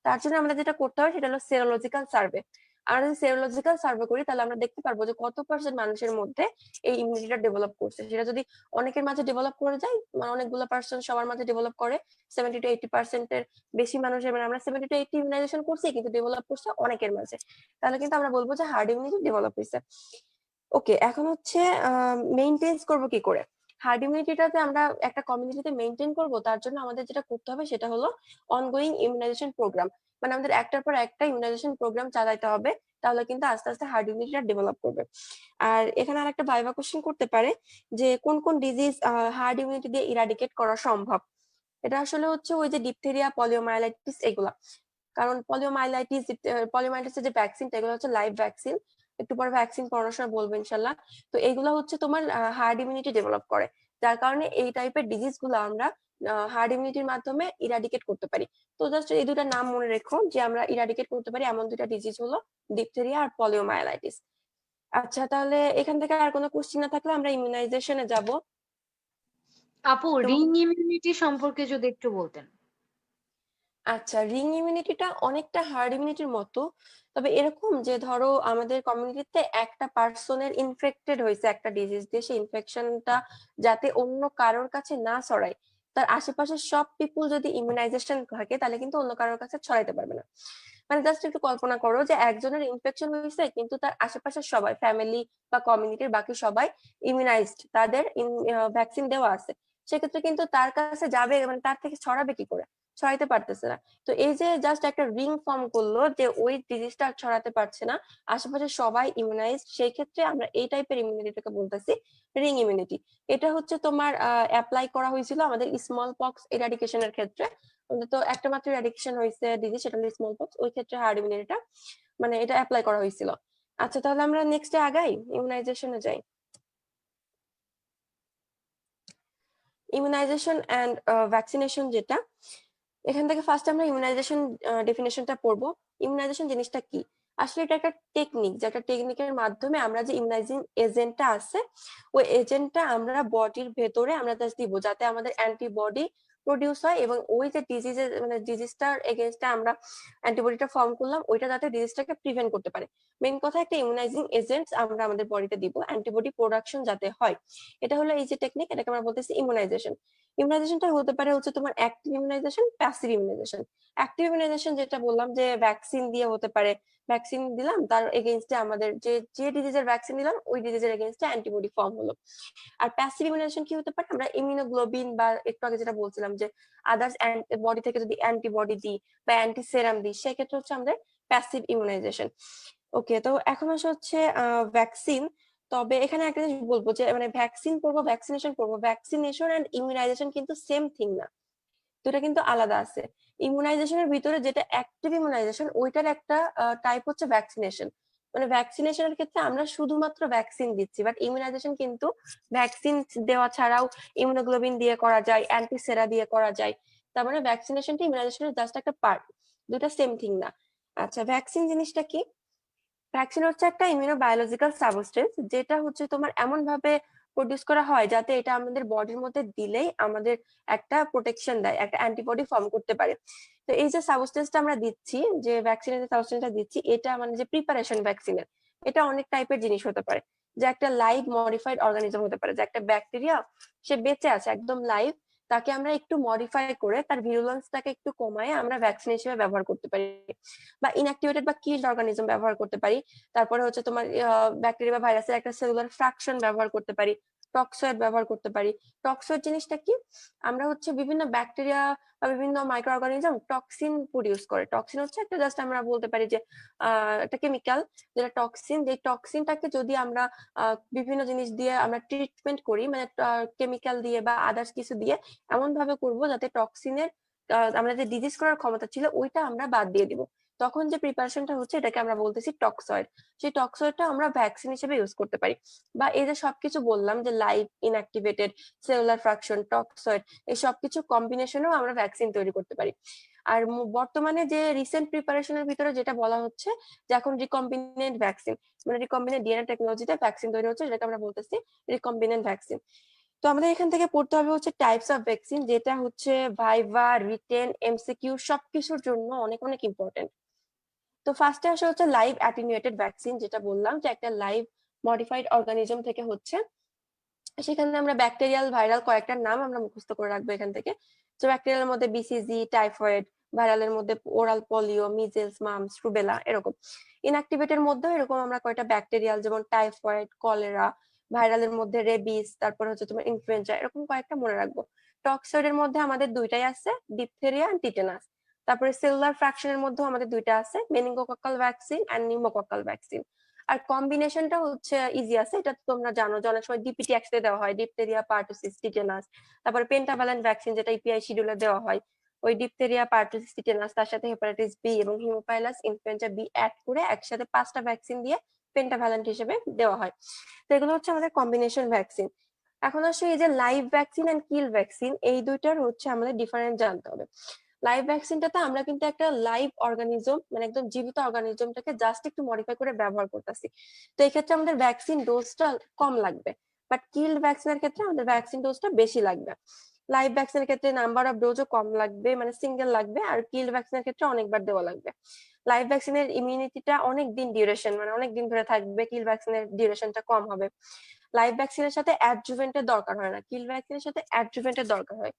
তার জন্য আমরা যেটা করতে হয় সেটা হলো সেরোলজিক্যাল সার্ভে। আমরা যদি সেরোলজিক্যাল সার্ভে করি, তাহলে আমরা দেখতে পারবো যে কত পার্সেন্ট মানুষের মধ্যে এই ইমিউনিটিটা ডেভেলপ করছে। সেটা যদি অনেকের মাঝে ডেভেলপ করে যায়, মানে অনেকগুলো পার্সেন্ট সবার মাঝে ডেভেলপ করে, 70 to 80% বেশি মানুষের, মানে আমরা 70 to 80 ইমিউনাইজেশন করছি কিন্তু ডেভেলপ করছে অনেকের মাঝে, তাহলে কিন্তু আমরা বলবো যে হার্ড ইমিউনিটি ডেভেলপ হয়েছে। ওকে, এখন হচ্ছে মেইনটেইন করব কি করে? হার্ড ইমিউনিটিটাতে আমরা একটা কমিউনিটিতে মেইনটেইন করব, তার জন্য আমাদের যেটা করতে হবে সেটা হলো অনগোয়িং ইমিউনাইজেশন প্রোগ্রাম। মানে আমাদের একটার পর একটা ইমিউনাইজেশন প্রোগ্রাম চালাতে হবে, তাহলে কিন্তু আস্তে আস্তে হার্ড ইমিউনিটিটা ডেভেলপ করবে। আর এখানে আরেকটা ভাইভা কোশ্চেন করতে পারে যে কোন কোন ডিজিজ হার্ড ইমিউনিটি দিয়ে ইরাডিকেট করা সম্ভব। এটা আসলে হচ্ছে ওই যে ডিপথেরিয়া, পলিওমাইলাইটিস এগুলা। কারণ পলিওমাইলাইটিসের যে ভ্যাকসিনটা, এগুলো হচ্ছে লাইভ ভ্যাকসিন, একটু পরে ভ্যাকসিন পড়ানোর সময় বলবো ইনশাল্লাহ। তো এইগুলো হচ্ছে তোমার হার্ড ইমিউনিটি ডেভেলপ করে, যার কারণে এই টাইপের ডিজিজ গুলো আমরা হার্ড ইমিউনিটির মাধ্যমে ইরাডিকেট করতে পারি। তো জাস্ট এই দুটা নাম মনে রেখো যে আমরা ইরাডিকেট করতে পারি এমন দুটা ডিজিজ হলো ডিপথেরিয়া আর পলিওমাইলাইটিস। আচ্ছা, তাহলে এখান থেকে আর কোনো কোশ্চেন না থাকলে আমরা ইমিউনাইজেশনে যাব। আপু, রিং ইমিউনিটি সম্পর্কে যদি একটু বলতেন। আচ্ছা, রিং ইমিউনিটিটা অনেকটা হার্ড ইমিউনিটির মতো, তবে এরকম যে ধরো আমাদের কমিউনিটিতে একটা পার্সনের ইনফেক্টেড হয়েছে একটা ডিজিজ দিয়ে, সেই ইনফেকশনটা যাতে অন্য কারোর কাছে না ছড়ায়, তার আশেপাশের সব পিপুল যদি ইমিউনাইজেশন থাকে, তাহলে কিন্তু অন্য কারোর কাছে ছড়াইতে পারবে না। মানে জাস্ট একটু কল্পনা করো যে একজনের ইনফেকশন হয়েছে কিন্তু তার আশেপাশের সবাই, ফ্যামিলি বা কমিউনিটির বাকি সবাই ইমিউনাইজড, তাদের ভ্যাকসিন দেওয়া আছে, সেক্ষেত্রে কিন্তু তার কাছে যাবে, মানে তার থেকে ছড়াবে কি করে? ছড়াইতে পারতেছে না। তো এই যে জাস্ট একটা রিং ফর্ম করলো যে ওই ডিজিজটা ছড়াতে পারছে না, আশেপাশে সবাই ইমিউনাইজড, সেই ক্ষেত্রে আমরা এই টাইপের ইমিউনিটিটাকে বলতেছি রিং ইমিউনিটি। এটা হচ্ছে তোমার অ্যাপ্লাই করা হয়েছিল আমাদের স্মল পক্স এরাডিকেশনের ক্ষেত্রে। তো একটা মাত্র এরাডিকেশন হয়েছে ডিজিজ, সেটা হলো স্মল পক্স, ওই ক্ষেত্রে হার্ড ইমিউনিটিটা মানে এটা অ্যাপ্লাই করা হয়েছিল। আচ্ছা, তাহলে আমরা নেক্সটে আগাই, ইমিউনাইজেশনে যাই। ইমিউনাইজেশন এন্ড ভ্যাকসিনেশন যেটা, এখান থেকে ফার্স্ট আমরা ইমিউনাইজেশন ডেফিনেশনটা পড়বো। ইমিউনাইজেশন জিনিসটা কি? আসলে এটা একটা টেকনিক, যে একটা টেকনিকের মাধ্যমে আমরা যে ইমিউনাইজিং এজেন্টটা আছে, ওই এজেন্টটা আমরা বডির ভেতরে আমরা জাস্ট দিব, যাতে আমাদের অ্যান্টিবডি প্রডিউস হয়, এবং ওই যে ডিজিজের মানে ডিজিজটার এগেইনস্টে আমরা অ্যান্টিবডিটা ফর্ম করলাম, ওইটা যাতে ডিজিজটাকে প্রিভেন্ট করতে পারে। মেইন কথা, একটা ইমিউনাইজিং এজেন্ট আমরা আমাদের বডিতে দিব, অ্যান্টিবডি প্রোডাকশন যাতে হয়। এটা হলো এই যে টেকনিক, এটাকে আমরা বলতেছি ইমিউনাইজেশন। ইমিউনাইজেশনটা হতে পারে হচ্ছে তোমার active immunization, passive immunization. Active immunization যেটা বললাম যে ভ্যাকসিন দিয়ে হতে পারে, ভ্যাকসিন দিলাম, তার এগেইনস্টে আমাদের যে যে ডিজিজের ভ্যাকসিন দিলাম ওই ডিজিজের এগেইনস্টে অ্যান্টিবডি ফর্ম হলো। আর প্যাসিভ ইমিউনাইজেশন কি হতে পারে? আমরা ইমিউনোগ্লোবিন বা একটু আগে যেটা বলছিলাম যে আদার্স বডি থেকে যদি অ্যান্টিবডি দিই বা অ্যান্টি সেরাম দিই, সেক্ষেত্রে হচ্ছে আমাদের প্যাসিভ ইমিউনাইজেশন। ওকে, তো এখন আসে হচ্ছে ভ্যাকসিন। তবে এখানে একটা জিনিস বলবো যে মানে ভ্যাকসিন করবো, ভ্যাকসিনেশন করবো, ভ্যাকসিনেশন এন্ড ইমিউনাইজেশন কিন্তু সেম থিং না, দুটা কিন্তু আলাদা আছে। ইমিউনাইজেশনের ভিতরে যেটা অ্যাক্টিভ ইমিউনাইজেশন, ওইটার একটা টাইপ হচ্ছে ভ্যাকসিনেশন। মানে ভ্যাকসিনেশনের ক্ষেত্রে আমরা শুধুমাত্র ভ্যাকসিন দিচ্ছি, বাট ইমিউনাইজেশন কিন্তু ভ্যাকসিন দেওয়া ছাড়াও ইমিউনোগ্লোবিন দিয়ে করা যায়, অ্যান্টিসেরা দিয়ে করা যায়। তার মানে ভ্যাকসিনেশনটা ইমিউনাইজেশনের জাস্ট একটা পার্ট, দুটা সেম থিং না। আচ্ছা, ভ্যাকসিন জিনিসটা কি? ভ্যাকসিন হচ্ছে একটা ইমিউনোবায়োলজিক্যাল সাবস্টেন্স, যেটা হচ্ছে তোমার এমন ভাবে প্রডিউস করা হয় যাতে এটা আমাদের বডির মধ্যে দিলেই আমাদের একটা প্রোটেকশন দেয়, একটা অ্যান্টিবডি ফর্ম করতে পারে। তো এই যে সাবস্টেন্সটা আমরা দিচ্ছি, যে ভ্যাকসিনের যে সাবস্টেন্সটা দিচ্ছি, এটা মানে যে প্রিপারেশন ভ্যাকসিনের, এটা অনেক টাইপের জিনিস হতে পারে। যে একটা লাইভ মডিফাইড অর্গানিজম হতে পারে, যে একটা ব্যাকটেরিয়া, সে বেঁচে আছে একদম লাইভ, তাকে আমরা একটু মডিফাই করে তার ভিরুলেন্সটাকে একটু কমায় আমরা ভ্যাকসিন হিসেবে ব্যবহার করতে পারি, বা ইনঅ্যাক্টিভেটেড বা কিল্ড অর্গানিজম ব্যবহার করতে পারি। তারপরে হচ্ছে তোমার ব্যাকটেরিয়া বা ভাইরাসের একটা সেলুলার ফ্র্যাকশন ব্যবহার করতে পারি, টক্সয়েড ব্যবহার করতে পারি। টক্সয়েড জিনিসটা কি? আমরা হচ্ছে বিভিন্ন ব্যাকটেরিয়া বা বিভিন্ন মাইক্রো অর্গানিজম টক্সিন প্রডিউস করে। টক্সিন হচ্ছে একটা জাস্ট আমরা বলতে পারি যে একটা কেমিক্যাল, যেটা টক্সিন। যে টক্সিনটাকে যদি আমরা বিভিন্ন জিনিস দিয়ে আমরা ট্রিটমেন্ট করি, মানে কেমিক্যাল দিয়ে বা আদার্স কিছু দিয়ে এমন ভাবে করবো যাতে টক্সিনের আমরা যে ডিজিজ করার ক্ষমতা ছিল ওইটা আমরা বাদ দিয়ে দিব, তখন যে প্রিপারেশনটা হচ্ছে এটাকে আমরা বলতেছি টক্সয়েড। সেই টক্সয়েডটা আমরা ভ্যাকসিন হিসেবে ইউজ করতে পারি। বা এই যে সবকিছু বললাম যে live, inactivated, cellular fraction, toxoid, এই সবকিছু কম্বিনেশনেও আমরা ভ্যাকসিন তৈরি করতে পারি। আর বর্তমানে যে রিসেন্ট প্রিপারেশনের ভিতরে যেটা বলা হচ্ছে যে এখন রিকম্বিনেন্ট ভ্যাকসিন, মানে রিকম্বিনেন্ট ডিএনএ টেকনোলজিতে ভ্যাকসিন তৈরি হচ্ছে, যেটাকে আমরা বলতেছি রিকম্বিনেন্ট ভ্যাকসিন। তো আমাদের এখান থেকে পড়তে হবে হচ্ছে টাইপস অফ ভ্যাকসিন, যেটা হচ্ছে ভাইভা, রিটেন, এমসিকিউ সবকিছুর জন্য অনেক অনেক ইম্পর্টেন্ট। তো ফার্স্টে আসে হচ্ছে লাইভ অ্যাটেনুয়েটেড ভ্যাকসিন, যেটা বললাম যে একটা লাইভ মডিফাইড অর্গানিজম থেকে হচ্ছে। সেখানে আমরা ব্যাকটেরিয়াল, ভাইরাল কয়েকটা নাম আমরা মুখস্থ করে রাখবো এখান থেকে। তো ব্যাকটেরিয়াল মধ্যে বিসিজি, টাইফয়েড, ভাইরালের মধ্যে oral polio, measles, mum's, rubella, এরকম। ইনঅ্যাক্টিভেটের মধ্যেও এরকম আমরা কয়টা ব্যাকটেরিয়াল, যেমন টাইফয়েড, কলেরা। ভাইরালের মধ্যে রেবিস, তারপর হচ্ছে তোমার ইনফ্লুয়েঞ্জা, এরকম কয়েকটা মনে রাখবো। টক্সয়েডের মধ্যে আমাদের দুইটাই আছে, ডিপথেরিয়া এন্ড টিটেনাস। তারপরে সেলুলার ফ্র্যাকশনের মধ্যে আমাদের দুইটা আছে, meningococcal vaccine and pneumococcal vaccine. আর কম্বিনেশনটা হচ্ছে ইজি আছে, এটা তো তোমরা জানো যে অনেক সময় ডিপিটি একসাথে দেওয়া হয়, ডিপথেরিয়া, পার্টুসিস, টিটেনাস। তারপরে পেন্টাভালেন্ট ভ্যাকসিন, যেটা ইপিআই শিডিউলে দেওয়া হয়, ওই ডিপথেরিয়া, পার্টুসিস, টিটেনাস তার সাথে হেপাটাইটিস বি এবং হিমোফাইলাস ইনফ্লুয়েঞ্জা বি অ্যাড করে একসাথে 5টা ভ্যাকসিন দিয়ে পেন্টাভালেন্ট হিসেবে দেওয়া হয়। তো এগুলো হচ্ছে আমাদের কম্বিনেশন ভ্যাকসিন। এখন আসে এই যে live vaccine and kill vaccine, এই দুইটার হচ্ছে আমাদের ডিফারেন্স জানতে হবে। লাইভ ভ্যাকসিনটাতে আমরা কিন্তু একটা লাইভ অর্গানিজম, মানে একদম জীবিত অর্গানিজমটাকে জাস্ট একটু মডিফাই করে ব্যবহার করতেছি। তো এই ক্ষেত্রে আমাদের ভ্যাকসিন ডোজটা কম লাগবে, বাট কিল্ড ভ্যাকসিনের ক্ষেত্রে আমাদের ভ্যাকসিন ডোজটা বেশি লাগবে। লাইভ ভ্যাকসিনের ক্ষেত্রে নাম্বার অফ ডোজও কম লাগবে, মানে সিঙ্গেল লাগবে, আর কিল্ড ভ্যাকসিনের ক্ষেত্রে অনেকবার দেওয়া লাগবে। লাইভ ভ্যাকসিনের ইমিউনিটিটা অনেক দিন ডিউরেশন, মানে অনেক দিন ধরে থাকবে, কিল ভ্যাকসিনের ডিউরেশনটা কম হবে। লাইভ ভ্যাকসিনের সাথে অ্যাডজুভেন্টের দরকার হয় না, কিল ভ্যাকসিনের সাথে অ্যাডজুভেন্টের দরকার হয়।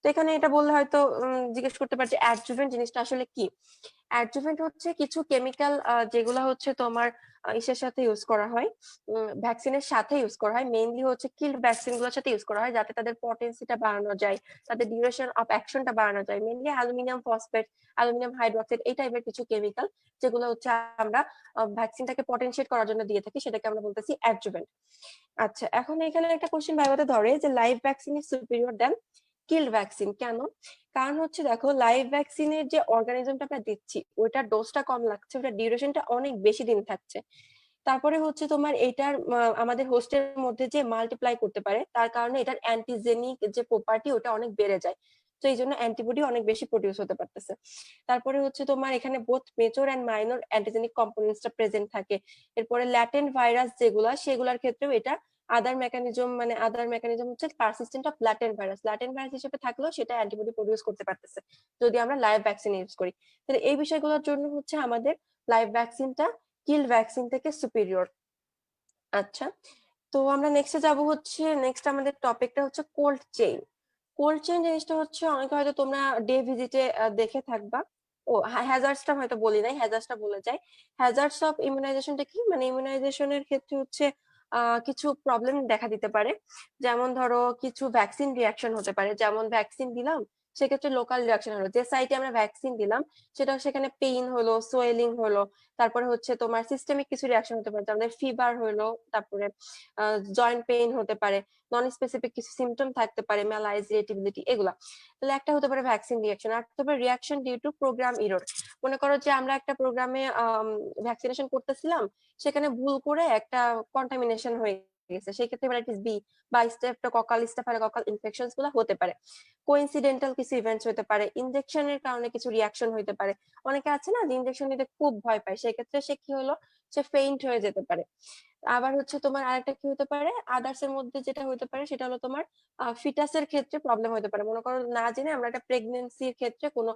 তো এখানে এটা বললে হয়তো জিজ্ঞেস করতে পারছে অ্যাডজুভেন্ট জিনিসটা আসলে কি। অ্যাডজুভেন্ট হচ্ছে কিছু কেমিক্যাল যেগুলো হচ্ছে তোমার ইসের সাথে ইউজ করা হয়, ভ্যাকসিনের সাথে ইউজ করা হয়, মেইনলি হচ্ছে কিল্ড ভ্যাকসিন গুলোর সাথে ইউজ করা হয়, যাতে তাদের পটেন্সিটা বাড়ানো যায়, তাদের ডিউরেশন অফ অ্যাকশনটা বাড়ানো যায়। Mainly aluminium phosphate, aluminium hydroxide, এই টাইপের কিছু কেমিক্যাল, যেগুলো হচ্ছে আমরা ভ্যাকসিনটাকে পটেনশিয়েট করার জন্য দিয়ে থাকি, সেটাকে আমরা বলতেছি অ্যাডজুভেন্ট। আচ্ছা, এখন এখানে একটা কোশ্চেন ভাইভাতে ধরে যে live vaccine is superior than killed vaccine, কেন? কারণ হচ্ছে দেখো, লাইভ ভ্যাকসিনের যে অর্গানিজমটা আমরা দিচ্ছি ওইটার ডোজটা কম লাগছে, ওটার ডিউরেশনটা অনেক বেশি দিন থাকছে। তারপরে হচ্ছে তোমার এটার আমাদের হোস্টের মধ্যে যে মাল্টিপ্লাই করতে পারে, তার কারণে এটার অ্যান্টিজেনিক যে প্রপার্টি ওটা অনেক বেড়ে যায়। তো এই জন্য অ্যান্টিবডি অনেক বেশি প্রডিউস হতে পারতেছে। তারপরে হচ্ছে তোমার এখানে both major and minor antigenic কম্পোনেন্টসটা প্রেজেন্ট থাকে। এরপরে ল্যাটেন্ট ভাইরাস যেগুলা, সেগুলোর ক্ষেত্রেও এটা আদার মেকানিজম হচ্ছে persistent of latent virus, latent virus হিসেবে থাকলেও সেটা অ্যান্টিবডি প্রডিউস করতে পারতেছে যদি আমরা লাইভ ভ্যাকসিন ইউজ করি। তাহলে এই বিষয়গুলোর জন্য হচ্ছে আমাদের লাইভ ভ্যাকসিনটা কিল ভ্যাকসিন থেকে সুপিরিয়র। আচ্ছা, তো আমরা নেক্সটে যাব হচ্ছে, নেক্সট আমাদের টপিকটা হচ্ছে কোল্ড চেইন। কোল্ড চেইন জিনিসটা হচ্ছে অনেকে হয়তো তোমরা ডে ভিজিটে দেখে থাকবা। ও, হ্যাজার্ডসটা হয়তো বলি নাই, হ্যাজার্ডসটা বলে যাই। হ্যাজার্ডস অফ ইমিউনাইজেশনটা কি, মানে ইমিউনাইজেশনের ক্ষেত্রে হচ্ছে কিছু প্রবলেম দেখা দিতে পারে। যেমন ধরো কিছু ভ্যাকসিন রিয়াকশন হতে পারে, যেমন ভ্যাকসিন দিলাম, সেক্ষেত্রে লোকাল রিয়াকশন হলো, যে সাইটে আমরা ভ্যাকসিন দিলাম সেটা সেখানে পেইন হলো, সোয়েলিং হলো। তারপরে হচ্ছে তোমার সিস্টেমিক কিছু রিয়াকশন হতে পারে, যেমন ফিভার হলো, তারপরে জয়েন্ট পেইন হতে পারে, নন স্পেসিফিক কিছু সিমটম থাকতে পারে, ম্যালাইজ, ইরিটেবিলিটি, এগুলা। তাহলে একটা হতে পারে ভ্যাকসিন রিয়াকশন। আর হতে পারে reaction due to programme error. মনে করো যে আমরা একটা প্রোগ্রামে ভ্যাকসিনেশন করতেছিলাম, সেখানে ভুল করে একটা কন্টামিনেশন হয়ে গেছে, সেক্ষেত্রে হেপাটাইটিস বি বা স্টেফটোকক্কাল ইনফেকশনস গুলো হতে পারে। কোইন্সিডেন্টাল কিছু ইভেন্টস হতে পারে, ইনজেকশনের কারণে কিছু রিয়াকশন হতে পারে। অনেকে আছে না যে ইনজেকশন নিতে খুব ভয় পায়, সেক্ষেত্রে সে কি হলো, সে ফেইন্ট হয়ে যেতে পারে। আবার হচ্ছে তোমার আরেকটা কি হতে পারে, আদার্স এর মধ্যে যেটা হতে পারে সেটা হলো তোমার ফিটাসের ক্ষেত্রে প্রবলেম হতে পারে। মনে করো না জেনে আমরা একটা প্রেগন্যান্সির ক্ষেত্রে কোনো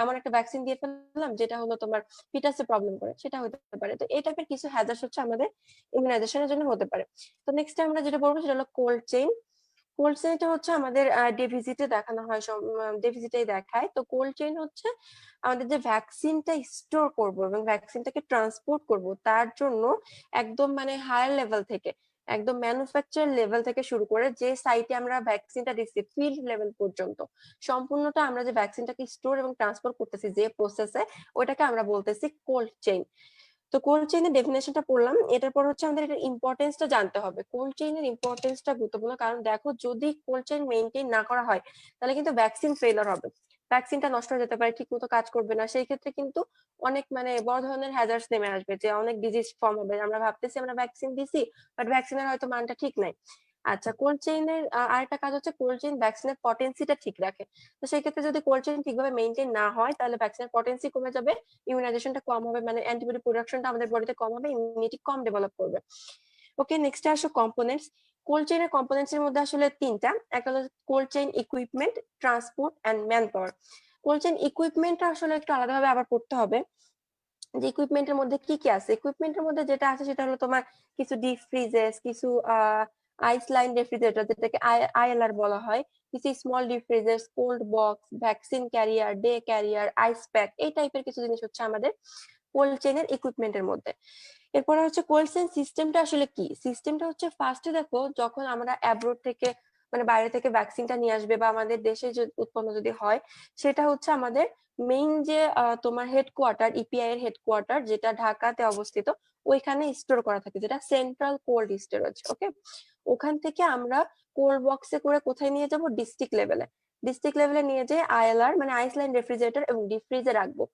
এমন একটা ভ্যাকসিন দিয়ে ফেললাম যেটা হলো তোমার ফিটাসে প্রবলেম করে, সেটা হতে পারে। তো এই টাইপের কিছু হ্যাজার্ড হচ্ছে আমাদের ইমিউনাইজেশনের জন্য হতে পারে। তো নেক্সট আমরা যেটা বলবো সেটা হলো কোল্ড চেইন। কোল্ড চেইনটা হচ্ছে আমাদের ডে ভিজিটে দেখানো হয়, ডে ভিজিটেই দেখায়। তো কোল্ড চেইন হচ্ছে আমাদের যে ভ্যাকসিনটা স্টোর করব এবং ভ্যাকসিনটাকে ট্রান্সপোর্ট করব তার জন্য একদম মানে হায়ার লেভেল থেকে, একদম ম্যানুফ্যাকচার লেভেল থেকে শুরু করে যে সাইটে আমরা ভ্যাকসিনটা দিচ্ছি ফিল্ড লেভেল পর্যন্ত সম্পূর্ণটা আমরা যে ভ্যাকসিনটাকে স্টোর এবং ট্রান্সপোর্ট করতেছি যে প্রসেসে, ওটাকে আমরা বলতেছি কোল্ড চেইন। তো কোল্ড চেইনের ডেফিনেশনটা পড়লাম, এটার পর হচ্ছে আমাদের এটার ইম্পর্টেন্সটা জানতে হবে। কোল্ড চেইনের ইম্পর্টেন্সটা গুরুত্বপূর্ণ, কারণ দেখো যদি কোল্ড চেইন মেইনটেইন না করা হয় তাহলে কিন্তু ভ্যাকসিন ফেলার হবে, ভ্যাকসিনটা নষ্ট হয়ে যেতে পারে, ঠিক মতো কাজ করবে না, সেই ক্ষেত্রে কিন্তু অনেক মানে বড় ধরনের হ্যাজার্ডস নেমে আসবে, যে অনেক ডিজিজ ফর্ম হবে। আমরা ভাবতেছি আমরা ভ্যাকসিন দিছি, বাট ভ্যাকসিনের হয়তো মানটা ঠিক নাই। আচ্ছা, কোল্ড চেইনের আরেকটা কাজ হচ্ছে কোল্ড চেইন ভ্যাকসিনের পটেন্সিটা ঠিক রাখে। তো সেই ক্ষেত্রে যদি কোল্ড চেইন ঠিকভাবে মেইনটেইন না হয় তাহলে ভ্যাকসিনের পটেন্সি কমে যাবে, ইমিউনাইজেশনটা কম হবে, মানে অ্যান্টিবডি প্রোডাকশনটা আমাদের বডিতে কম হবে, ইমিউনিটি কম ডেভেলপ করবে। ওকে, নেক্সট আসো কম্পোনেন্টস। কোল্ড চেইনের কম্পোনেন্টস এর মধ্যে আসলে তিনটা। একটা হলো cold chain equipment, transport and man power. Cold chain ইকুইপমেন্টটা আসলে একটু আলাদাভাবে আবার পড়তে হবে, যে ইকুইপমেন্টের মধ্যে কি কি আছে। ইকুইপমেন্টের মধ্যে যেটা আছে সেটা হলো তোমার কিছু ডিপ ফ্রিজেস, কিছু আইস লাইন রেফ্রিজারেটর যেটাকে আইএলআর বলা হয়, কিছু small deep freezers, cold box, vaccine carrier, day carrier, ice pack, এই টাইপের কিছু জিনিস হচ্ছে আমাদের কোল্ড চেইনের ইকুইপমেন্টের মধ্যে। এরপরে হচ্ছে কোল্ড চেইন সিস্টেমটা আসলে কি। সিস্টেমটা হচ্ছে ফার্স্টে দেখো, যখন আমরা অ্যাব্রোড থেকে মানে বাইরে থেকে ভ্যাকসিনটা নিয়ে আসবে বা আমাদের দেশে উৎপন্ন যদি হয়, সেটা হচ্ছে আমাদের মেইন যে তোমার হেডকোয়ার্টার, ইপিআই এর হেডকোয়ার্টার যেটা ঢাকাতে অবস্থিত, ওইখানে স্টোর করা থাকে, যেটা সেন্ট্রাল কোল্ড স্টোরেজ। ওকে, ওখান থেকে আমরা কোল্ড বক্সে করে কোথায় নিয়ে যাব, ডিস্ট্রিক্ট লেভেলে। ডিস্ট্রিক্ট লেভেলে নিয়ে যেয়ে আইএলআর মানে আইসল্যান্ড রেফ্রিজারেটর এবং ডিপ ফ্রিজে রাখবো।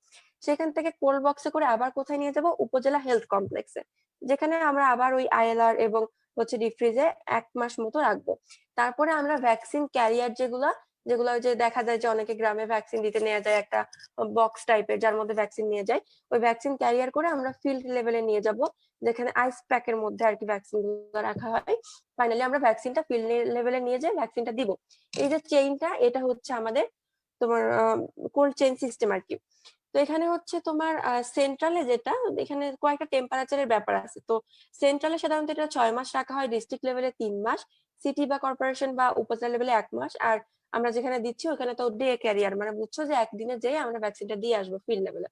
সেখান থেকে কোল্ড বক্সে করে আবার কোথায় নিয়ে যাব, উপজেলা হেলথ কমপ্লেক্সে, যেখানে আমরা আবার ওই আইএলআর এবং হচ্ছে ডিপ ফ্রিজে 1 মাস মতো রাখবো। তারপরে আমরা ভ্যাকসিন ক্যারিয়ার যেগুলা, যেগুলো ওই যে দেখা যায় যে অনেকে গ্রামে ভ্যাকসিন দিতে নেওয়া যায় একটা বক্স টাইপের যার মধ্যে ভ্যাকসিন নিয়ে যায়, ওই ভ্যাকসিন ক্যারিয়ার করে আমরা ফিল্ড লেভেলে নিয়ে যাব, যেখানে আইস প্যাকের মধ্যে আর কি ভ্যাকসিন গুলো রাখা হয়। ফাইনালি আমরা ভ্যাকসিনটা ফিল্ড লেভেলে নিয়ে যাই, ভ্যাকসিনটা দিব। এই যে চেইনটা, এটা হচ্ছে আমাদের তোমার কোল্ড চেইন সিস্টেম আর কি। তো এখানে হচ্ছে তোমার সেন্ট্রালে যেটা, এখানে কয়েকটা টেম্পারেচারের ব্যাপার আছে। তো সেন্ট্রালে সাধারণত এটা 6 মাস রাখা হয়, ডিস্ট্রিক্ট লেভেলে 3 মাস, সিটি বা কর্পোরেশন বা উপজেলা লেভেলে 1 মাস। আর আমরা যেখানে দিচ্ছি ওখানে তো ডে ক্যারিয়ার, মানে বুঝছো যে একদিনে যেয়ে আমরা ভ্যাকসিনটা দিয়ে আসবো ফিল্ড লেভেলে।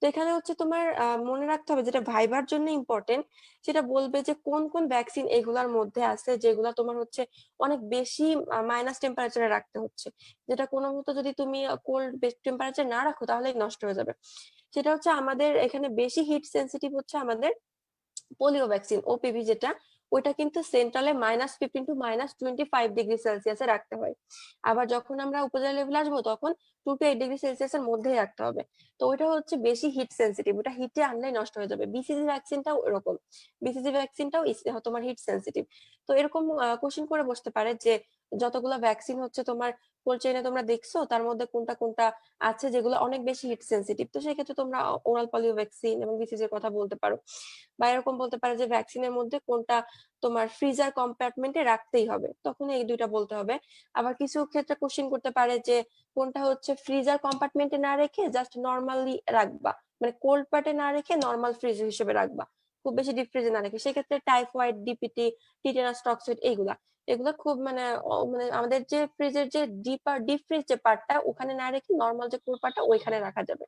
তো এখানে হচ্ছে তোমার মনে রাখতে হবে, যেটা ভাইবার জন্য ইম্পর্টেন্ট, সেটা বলবে যে কোন কোন ভ্যাকসিন এগুলার মধ্যে আছে যেগুলা তোমার হচ্ছে অনেক বেশি মাইনাস টেম্পারেচারে রাখতে হচ্ছে, যেটা কোনো মতো যদি তুমি কোল্ড টেম্পারেচার না রাখো তাহলে নষ্ট হয়ে যাবে। সেটা হচ্ছে আমাদের এখানে বেশি হিট সেন্সিটিভ হচ্ছে আমাদের পোলিও ভ্যাকসিন, ওপিভি যেটা, ওইটা কিন্তু সেন্ট্রালে -15 টু -25 ডিগ্রি সেলসিয়াসে রাখতে হয়। আবার যখন আমরা উপজেলা লেভেলে আসবো তখন 2 to 8 ডিগ্রি সেলসিয়াসের মধ্যেই রাখতে হবে। তো ওইটা হচ্ছে বেশি হিট সেন্সিটিভ, ওটা হিটে আনলেই নষ্ট হয়ে যাবে। বিসিজি ভ্যাকসিনটাও এরকম, বিসিজি ভ্যাকসিনটাও তোমার হিট সেন্সিটিভ। তো এরকম কোশ্চেন করে বসতে পারে যে যতগুলো ভ্যাকসিন হচ্ছে তোমার কোল্ড চেইনে তোমরা দেখছো, তার মধ্যে কোনটা কোনটা আছে যেগুলো অনেক বেশি হিট সেন্সিটিভ। তো সেক্ষেত্রে তোমরা ওরাল পলিও ভ্যাকসিন এবং বিসিজি এর কথা বলতে পারো। বা এরকম বলতে পারে যে ভ্যাকসিনের মধ্যে কোনটা তোমার ফ্রিজার কম্পার্টমেন্টে রাখতেই হবে, তখন এই দুইটা বলতে হবে। আবার কিছু ক্ষেত্রে কোশ্চেন করতে পারে যে কোনটা হচ্ছে ফ্রিজার কম্পার্টমেন্টে না রেখে জাস্ট নর্মালি রাখবা, মানে কোল্ড পার্টে না রেখে নর্মাল ফ্রিজ হিসেবে রাখবা, খুব বেশি ডিপ ফ্রিজে না রেখে। সেক্ষেত্রে টাইফয়েড, ডিপিটি, টিটেনাস টক্সিড, এইগুলা এগুলা খুব মানে মানে আমাদের যে ফ্রিজের যে ডিপ ফ্রিজ যে পার্টটা ওখানে না রেখে নর্মাল যে কোল্ড পার্টটা ওইখানে রাখা যাবে।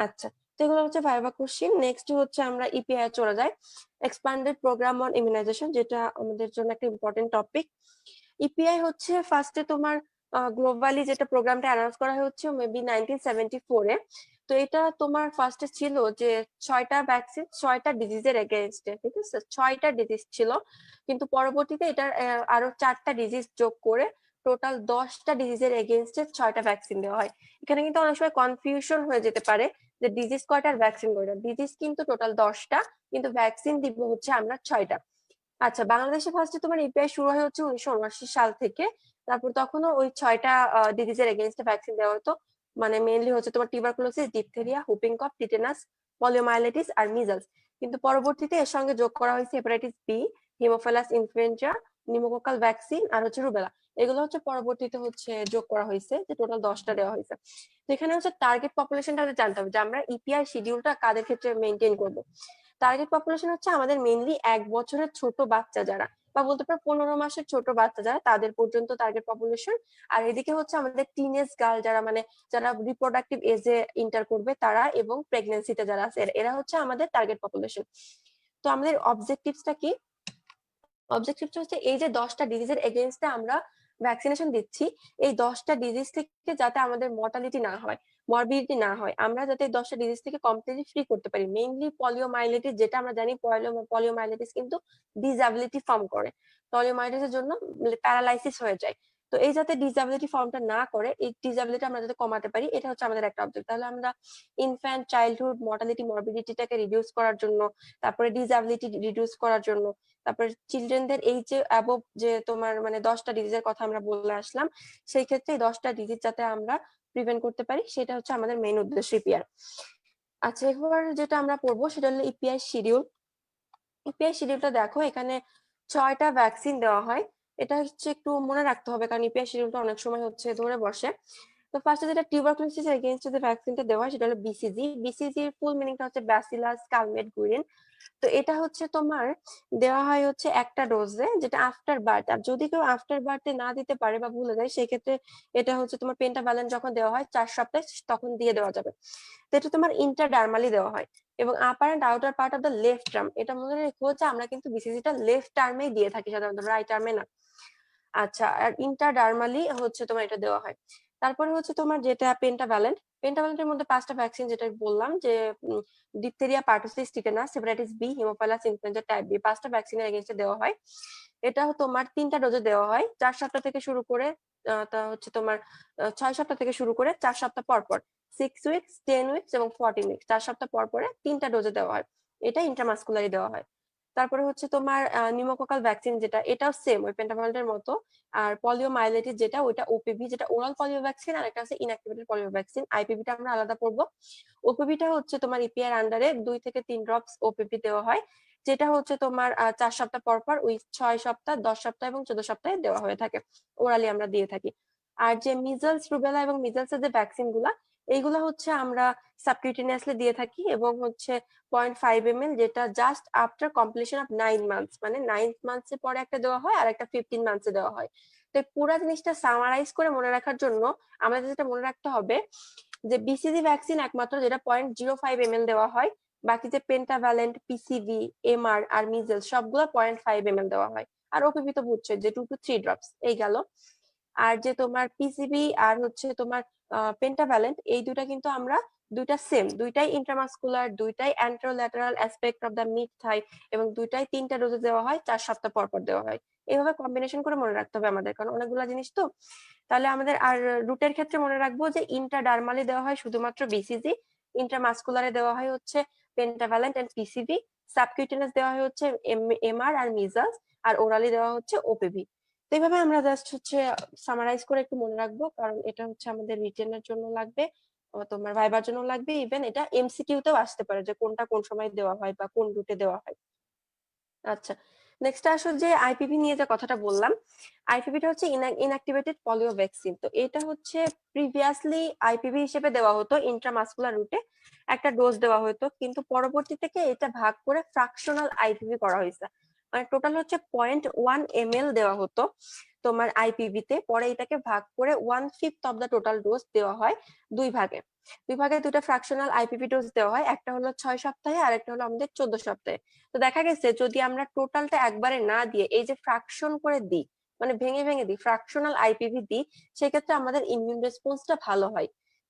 আচ্ছা, তো এগুলো হচ্ছে ভাইভা কোশ্চেন। নেক্সট হচ্ছে আমরা ইপিআই চলে যাই, এক্সপ্যান্ডেড প্রোগ্রাম অন ইমিউনাইজেশন, যেটা আমাদের জন্য একটা ইম্পর্টেন্ট টপিক। ইপিআই হচ্ছে ফার্স্টে তোমার গ্লোবালি যেটা প্রোগ্রামটা অ্যানাউন্স করা হচ্ছে মেবি 1974-এ। তো এটা তোমার ফার্স্টে ছিল যে 6টা ভ্যাকসিন 6টা ডিজিজের এগেইনস্টে, ঠিক আছে, 6টা ডিজিজ ছিল। কিন্তু পরবর্তীতে এটার আরো 4টা ডিজিজ যোগ করে টোটাল 10টা ডিজিজের এগেইনস্টে 6টা ভ্যাকসিন দেওয়া হয়। এখানে কিন্তু অনেক সময় কনফিউশন হয়ে যেতে পারে যে ডিজিজ কয়টা আর ভ্যাকসিন কয়টা। ডিজিজ কিন্তু টোটাল 10টা, কিন্তু ভ্যাকসিন দিব হচ্ছে আমরা 6টা। আচ্ছা, বাংলাদেশে ফার্স্টে তোমার ইপিআই শুরু হয় হচ্ছে 1979 সাল থেকে। তারপর তখনও ওই 6টা ডিজিজের এগেইনস্টে ভ্যাকসিন দেওয়া হতো, মানে মেইনলি হচ্ছে তোমার tuberculosis, diphtheria, whooping cough, tetanus, poliomyelitis আর মিজলস। কিন্তু পরবর্তীতে এর সঙ্গে যোগ করা হয়েছে hepatitis B, haemophilus influenza, pneumococcal vaccine আর হচ্ছে রুবেলা। এগুলো হচ্ছে পরবর্তীতে হচ্ছে যোগ করা হয়েছে, যে টোটাল 10টা দেওয়া হয়েছে। তো এখানে হচ্ছে টার্গেট পপুলেশনটা জানতে হবে যে আমরা ইপিআই শিডিউলটা কাদের ক্ষেত্রে মেনটেন করব। টার্গেট পপুলেশন হচ্ছে আমাদের মেইনলি 1 বছরের ছোট বাচ্চা যারা, বা বলতে পারো 15 মাসের ছোট বাচ্চা যারা তাদের পর্যন্ত টার্গেট পপুলেশন। আর এদিকে হচ্ছে আমাদের টিনেজ গার্ল যারা মানে যারা রিপ্রোডাক্টিভ এজে ইন্টার করবে তারা, এবং প্রেগনেন্সিতে যারা আছে এরা হচ্ছে আমাদের টার্গেট পপুলেশন। তো আমাদের অবজেক্টিভসটা কি? অবজেক্টিভটা হচ্ছে এই যে 10টা ডিজিজের এগেইনস্টে আমরা ভ্যাকসিনেশন দিচ্ছি, এই 10টা ডিজিজ থেকে যাতে আমাদের মর্টালিটি না হয়, মরবিডিটি না হয়, আমরা যাতে 10টা ডিজিজ থেকে কমপ্লিটলি ফ্রি করতে পারি। মেইনলি পলিওমাইলিটিস, যেটা আমরা জানি পলিওমাইলিটিস কিন্তু ডিসএবিলিটি ফর্ম করে, পলিওমাইলিটিসের জন্য প্যারালাইসিস হয়ে যায়। তো এই যাতে ডিসএবিলিটি ফর্মটা না করে, এই ডিসএবিলিটি আমরা যাতে কমাতে পারি, এটা হচ্ছে আমাদের একটা অবজেক্ট। তাহলে আমরা ইনফ্যান্ট চাইল্ডহুড মর্টালিটি মরবিডিটিটাকে রিডিউস করার জন্য, তারপরে ডিসএবিলিটি রিডিউস করার জন্য, তারপর চিলড্রেনদের এই যে অ্যাবভ যে তোমার মানে 10টা ডিজিজের কথা আমরা বলে আসলাম, সেই ক্ষেত্রে 10টা ডিজিজ যাতে আমরা প্রিভেন্ট করতে পারি, সেটা হচ্ছে আমাদের মেইন উদ্দেশ্য ইপিআর। আচ্ছা, এবার যেটা আমরা পড়বো সেটা হলো ইপিআই শিডিউল। ইপিআই শিডিউলটা দেখো, এখানে 6টা ভ্যাকসিন দেওয়া হয়। এটা হচ্ছে একটু মনে রাখতে হবে, কারণ ইপিআই শিডিউলটা অনেক সময় হচ্ছে ধরে বসে। তো ফার্স্টে যেটা টিউবারকুলোসিস এগেইনস্ট যে ভ্যাকসিনটা দেওয়া হয় সেটা হলো বিসিজি। বিসিজি এর ফুল মিনিংটা হচ্ছে ব্যাসিলাস কালমেট-গুইরিন। তো এটা হচ্ছে তোমার দেওয়া হয় হচ্ছে একটা ডোজে, যেটা আফটার বার্থ। আর যদি কেউ আফটার বার্থে না দিতে পারে বা ভুলে যায়, সেই ক্ষেত্রে এটা হচ্ছে তোমার পেন্টাভ্যালেন্ট যখন দেওয়া হয় 4 সপ্তাহে, তখন দিয়ে দেওয়া যাবে। তো এটা তোমার ইন্টারডার্মালি দেওয়া হয়। এবং upper and outer part of the left arm, এটা মনে রেখো যে আমরা কিন্তু বিসিজিটা লেফট আর্মেই দিয়ে থাকি সাধারণত, রাইট আর্মে না। আচ্ছা, আর ইন্টারডার্মালি হচ্ছে তোমার এটা দেওয়া হয়। তারপরে হচ্ছে তোমার যেটা পেন্টাভ্যালেন্ট, পেন্টাভ্যালেন্টের মধ্যে 5টা ভ্যাকসিন, যেটা বললাম যে diphtheria, pertussis, tetanus, hepatitis B, haemophilus influenza type B, 5টা ভ্যাকসিনের এগেইনস্টে দেওয়া হয়। এটা তোমার 3টা ডোজে দেওয়া হয়, 4 সপ্তাহ থেকে শুরু করে তা হচ্ছে তোমার 6 সপ্তাহ থেকে শুরু করে 4 সপ্তাহ পর পর, 6 উইকস, 10 উইকস এবং 14 উইকস, 4 সপ্তাহ পর পরে 3টা ডোজে দেওয়া হয়। এটা ইন্ট্রামাস্কুলারি দেওয়া হয়। তারপরে হচ্ছে তোমার নিউমোকোকাল ভ্যাকসিন, যেটা এটাও সেম ওই পেন্টাভ্যালেন্টের মতো। আর পলিওমাইলিটিস যেটা, ওইটা ওপিভি, যেটা ওরাল পলিও ভ্যাকসিন, আর একটা আছে ইনঅ্যাক্টিভেটেড পলিও ভ্যাকসিন। আইপিভিটা আমরা আলাদা পড়বো। ওপিভিটা হচ্ছে তোমার ইপিআর আন্ডারে 2 থেকে 3 ড্রপস ওপিভি দেওয়া হয়, যেটা হচ্ছে তোমার 4 সপ্তাহ পর পর ওই 6 সপ্তাহ, 10 সপ্তাহ এবং 14 সপ্তাহে দেওয়া হয়ে থাকে, ওরালি আমরা দিয়ে থাকি। আর যে মিজলস, রুবেলা এবং মিজলস এর যে ভ্যাকসিন গুলা, এইগুলা হচ্ছে আমরা সাবকিউটেনিয়াসলি দিয়ে থাকি, এবং হচ্ছে 0.5 ml, যেটা just after completion of 9 months, মানে 9 মান্থস এর পরে একটা দেওয়া হয় আর একটা 15 মান্থসে দেওয়া হয়। তো পুরো জিনিসটা সামারাইজ করে মনে রাখার জন্য আমাদের যেটা মনে রাখতে হবে যে বিসিজি ভ্যাকসিন একমাত্র যেটা 0.05 ml দেওয়া হয়, বাকি যে পেন্টাভ্যালেন্ট, পিসিভি, এমআর আর মিজেলস সবগুলো 0.5 ml দেওয়া হয়। আর ওপিভি তো বুঝছো যে 2 to 3 ড্রপস, এই গেল। আর যে তোমার পিসিবি আর হচ্ছে তোমার পেন্টাভ্যালেন্ট, এই দুটা কিন্তু আমরা দুইটা সেম, দুইটাই ইন্ট্রামাসকুলার, দুইটাই অ্যান্ট্রোল্যাটারাল অ্যাসপেক্ট অফ দ্য মিড থাই, এবং দুইটাই 3টা ডোজে দেওয়া হয়, 4 সপ্তাহ পর পর দেওয়া হয়। এইভাবে কম্বিনেশন করে মনে রাখতে হবে আমাদের, কারণ অনেকগুলো জিনিস তো। তাহলে আমাদের আর রুটের ক্ষেত্রে মনে রাখবো যে ইন্ট্রাডার্মালি দেওয়া হয় শুধুমাত্র বিসিজি, ইন্ট্রামাসকুলারে দেওয়া হয় হচ্ছে পেন্টাভ্যালেন্ট এন্ড পিসিভি, সাবকিউটেনাস দেওয়া হয় হচ্ছে এমআর আর মিজাস, আর ওরালি দেওয়া হচ্ছে ওপিভি। তো এইভাবে আমরা জাস্ট হচ্ছে সামারাইজ করে একটু মনে রাখবো, কারণ এটা হচ্ছে আমাদের রিটেনের জন্য লাগবে, তোমার ভাইবার জন্য লাগবে, ইভেন এটা এমসিকিউ তেও আসতে পারে যে কোনটা কোন সময় দেওয়া হয় বা কোন রুটে দেওয়া হয়। আচ্ছা, নেক্সট আসলে যে আইপিভি নিয়ে যে কথাটা বললাম, আইপিভিটা হচ্ছে ইনঅ্যাক্টিভেটেড পলিও ভ্যাকসিন। তো এটা হচ্ছে প্রিভিয়াসলি আইপিভি হিসেবে দেওয়া হতো ইন্ট্রামাসকুলার রুটে, একটা ডোজ দেওয়া হতো, কিন্তু পরবর্তী থেকে এটা ভাগ করে ফ্র্যাকশনাল আইপিভি করা হয়েছে। মানে টোটাল হচ্ছে 0.1 ml দেওয়া হতো তোমার আইপিভি তে, পরে এটাকে ভাগ করে 1/5 অফ দ্য টোটাল ডোজ দেওয়া হয় দুই ভাগে। দুই ভাগে দুটা ফ্র্যাকশনাল আইপিভি ডোজ দেওয়া হয়, একটা হলো 6 সপ্তাহে আর একটা হলো আমাদের 14 সপ্তাহে। তো দেখা গেছে যদি আমরা টোটালটা একবারে না দিয়ে এই যে ফ্র্যাকশন করে দিই, মানে ভেঙে ভেঙে দিই, ফ্র্যাকশনাল আইপিভি দিই, সেক্ষেত্রে আমাদের ইমিউন রেসপন্সটা ভালো হয়।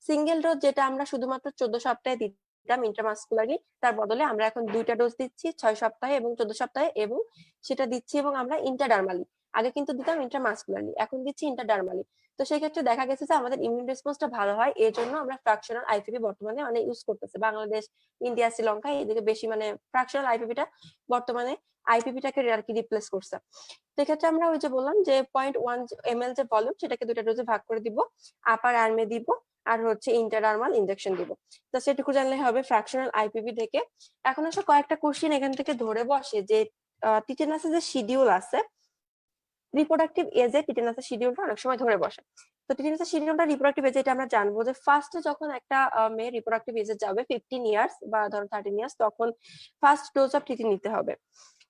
সিঙ্গেল ডোজ যেটা আমরা শুধুমাত্র 14 সপ্তাহে দিতাম ইন্ট্রামাসকুলারি, তার বদলে আমরা এখন দুইটা ডোজ দিচ্ছি 6 সপ্তাহে এবং 14 সপ্তাহে, এবং সেটা দিচ্ছি এবং আমরা ইন্টারডার্মালি। আগে কিন্তু দিতাম ইন্ট্রামাসকুলারি, এখন দিচ্ছি ইন্টারডার্মালি। তো সেই ক্ষেত্রে দেখা গেছে যে আমাদের ইমিউন রেসপন্সটা ভালো হয়, এর জন্য আমরা ফ্র্যাকশনাল আইপিভি বর্তমানে অনেক ইউজ করতেছে বাংলাদেশ, ইন্ডিয়া, শ্রীলঙ্কা, এদিকে বেশি মানে ফ্র্যাকশনাল আইপিভিটা বর্তমানে আইপিভিটাকে আর কি রিপ্লেস করছে। সেক্ষেত্রে আমরা ওই যে বললাম যে 0.1 ml যে ভলিউম, সেটাকে দুটা ডোজে ভাগ করে দিব, আপার আর্মে দিব আর হচ্ছে ইন্টারডার্মাল ইনজেকশন দিব। তো সেটুকু জানলে হবে ফ্র্যাকশনাল আইপিভি থেকে। এখন আসলে কয়েকটা কোশ্চেন এখান থেকে ধরে বসে যে টিটেনাসের যে শিডিউল আছে, রিপ্রোডাক্টিভ এজে টিটেনাসের শিডিউলটা অনেক সময় ধরে বসে। তো টিটেনাসের শিডিউলটা রিপ্রোডাক্টিভ এজে এটা আমরা জানবো যে ফার্স্টে যখন একটা মেয়ে রিপ্রোডাক্টিভ এজে যাবে 15 ইয়ার্স বা ধরো 13 ইয়ার্স, তখন ফার্স্ট ডোজ অফ টিটি নিতে হবে,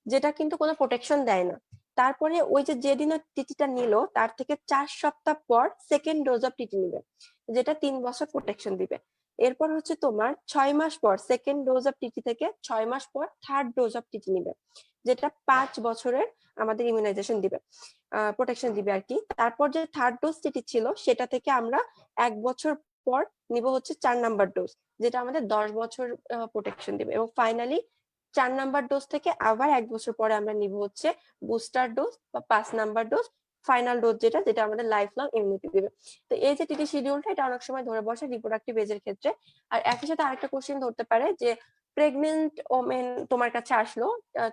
যেটা কিন্তু কোনো প্রোটেকশন দেয় না। তারপরে ওই যে যেদিন টিটিটা নিল তার থেকে 4 সপ্তাহ পর সেকেন্ড ডোজ অফ টিটি নিবে, যেটা 3 বছর প্রোটেকশন দিবে। এরপর হচ্ছে তোমার 6 মাস পর সেকেন্ড ডোজ অফ টিটি থেকে 6 মাস পর থার্ড ডোজ অফ টিটি নিবে, যেটা 5 বছরের আমাদের ইমিউনাইজেশন দিবে, প্রোটেকশন দিবে আর কি। তারপর যে থার্ড ডোজ টিটি ছিল সেটা থেকে আমরা 1 বছর পর নিব হচ্ছে 4 নাম্বার ডোজ, যেটা আমাদের 10 বছর প্রোটেকশন দিবে। এবং ফাইনালি 4 নাম্বার ডোজ থেকে আবার 1 বছর পরে আমরা নিব হচ্ছে বুস্টার ডোজ বা 5 নাম্বার ডোজ, ফাইনাল ডোজ যেটা যেটা আমাদের লাইফ লং ইমিউনিটি দিবে। তো এই যে টিটি শিডিউলটা, এটা অনেক সময় ধরে বসে রিপ্রোডাক্টিভ এজের ক্ষেত্রে। আর একই সাথে আরেকটা কোশ্চেন ধরতে পারে যে প্রেগনেন্ট ওমেন তোমার কাছে আসলো,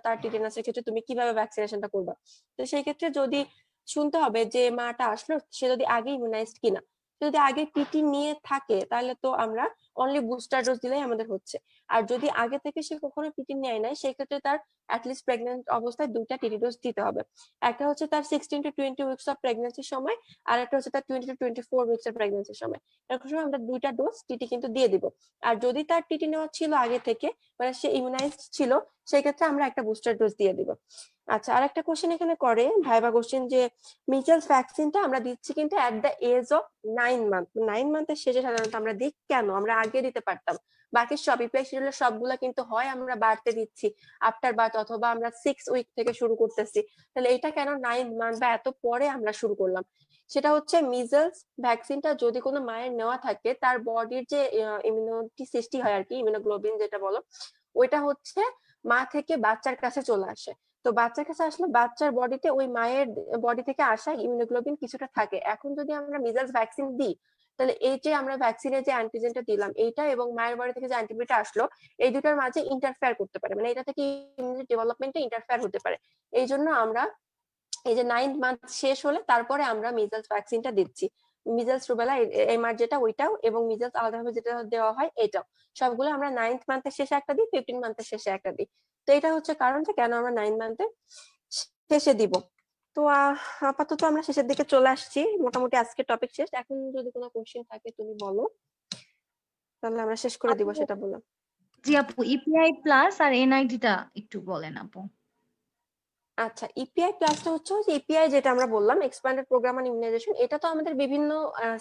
তার টিটেনাসের ক্ষেত্রে তুমি কিভাবে ভ্যাকসিনেশনটা করবা। তো সেই ক্ষেত্রে যদি শুনতে হবে যে মাটা আসলো সে যদি আগে ইমিউনাইজড কিনা, যদি আগে টিটি নিয়ে থাকে তাহলে তো আমরা অনলি বুস্টার ডোজ দিলেই আমাদের হচ্ছে। আর যদি আগে থেকে সে কখনো টিটি নেয় নাই সেক্ষেত্রে তার অ্যাটলিস্ট প্রেগনেন্ট অবস্থায় 2টা টিটি ডোজ দিতে হবে। একটা হচ্ছে তার 16 to 20 উইকস অফ প্রেগনেন্সির সময়, আর একটা হচ্ছে তার 20 to 24 উইকস অফ প্রেগনেন্সির সময়। এরকম সময় আমরা 2টা ডোজ টিটি কিন্তু দিয়ে দিব। আর যদি তার টিটি নেওয়া ছিল আগে থেকে, মানে সে ইমিউনাইজড ছিল, সেক্ষেত্রে আমরা একটা বুস্টার ডোজ দিয়ে দিব। আচ্ছা, আর একটা কোশ্চেন এখানে করে ভাইবা কোশ্চেন যে মিজেলস ভ্যাকসিনটা আমরা দিচ্ছি কিন্তু at the age of 9 month, 9 মান্থের শেষে সাধারণত আমরা দিই কেন, আমরা আগে দিতে পারতাম। বাকি সব ইপিআই শিডিউলের সবগুলা কিন্তু হয় আমরা বাড়তে দিচ্ছি আফটার বার্থ, অথবা আমরা 6 উইক থেকে শুরু করতেছি, তাহলে এটা কেন 9 মান্থ বা এত পরে আমরা শুরু করলাম। সেটা হচ্ছে মিজেলস ভ্যাকসিনটা যদি কোনো মায়ের নেওয়া থাকে তার বডির যে ইমিউনিটি সৃষ্টি হয় আর কি, ইমিউনোগ্লোবিন যেটা বলো, ওইটা হচ্ছে মা থেকে বাচ্চার কাছে চলে আসে। তো বাচ্চার কাছে আসলে বাচ্চার বডিতে ওই মায়ের বডি থেকে আসা ইমিউনোগ্লোবিন কিছুটা থাকে। এখন যদি আমরা মিজেলস ভ্যাকসিন দিই তাহলে এই যে আমরা ভ্যাকসিনের যে অ্যান্টিজেনটা দিলাম এইটা এবং মায়ের বডি থেকে যে অ্যান্টিবডিটা আসলো এই দুটার মাঝে ইন্টারফেয়ার করতে পারে, মানে এটা থেকে ইমিউনিটি ডেভেলপমেন্টে ইন্টারফেয়ার হতে পারে। এই জন্য আমরা এই যে 9 মান্থ শেষ হলে তারপরে আমরা মিজেলস ভ্যাকসিনটা দিচ্ছি। মিজেলস রুবেলা এমআর যেটা ওইটাও, এবং মিজেলস আলাদাভাবে যেটা দেওয়া হয় এটাও, সবগুলো আমরা 9th মান্থের শেষে একটা দিই, 15 মান্থের শেষে একটা দিই। তো এটা হচ্ছে কারণ যে কেন আমরা 9 মান্থের শেষে দিব। তো আপাতত আমরা শেষের দিকে চলে আসছি, মোটামুটি আজকে টপিক শেষ। এখন যদি কোনো কোশ্চেন থাকে তুমি বলো, তাহলে আমরা শেষ করে দিব আপু, সেটা বলে। জি আপু, ইপিআই প্লাস আর এনআইডিটা একটু বলেন আপু। আচ্ছা, ইপিআই প্লাসটা হচ্ছে যে ইপিআই যেটা আমরা বললাম এক্সপ্যান্ডেড প্রোগ্রাম অন ইমিউনাইজেশন, এটা তো আমাদের বিভিন্ন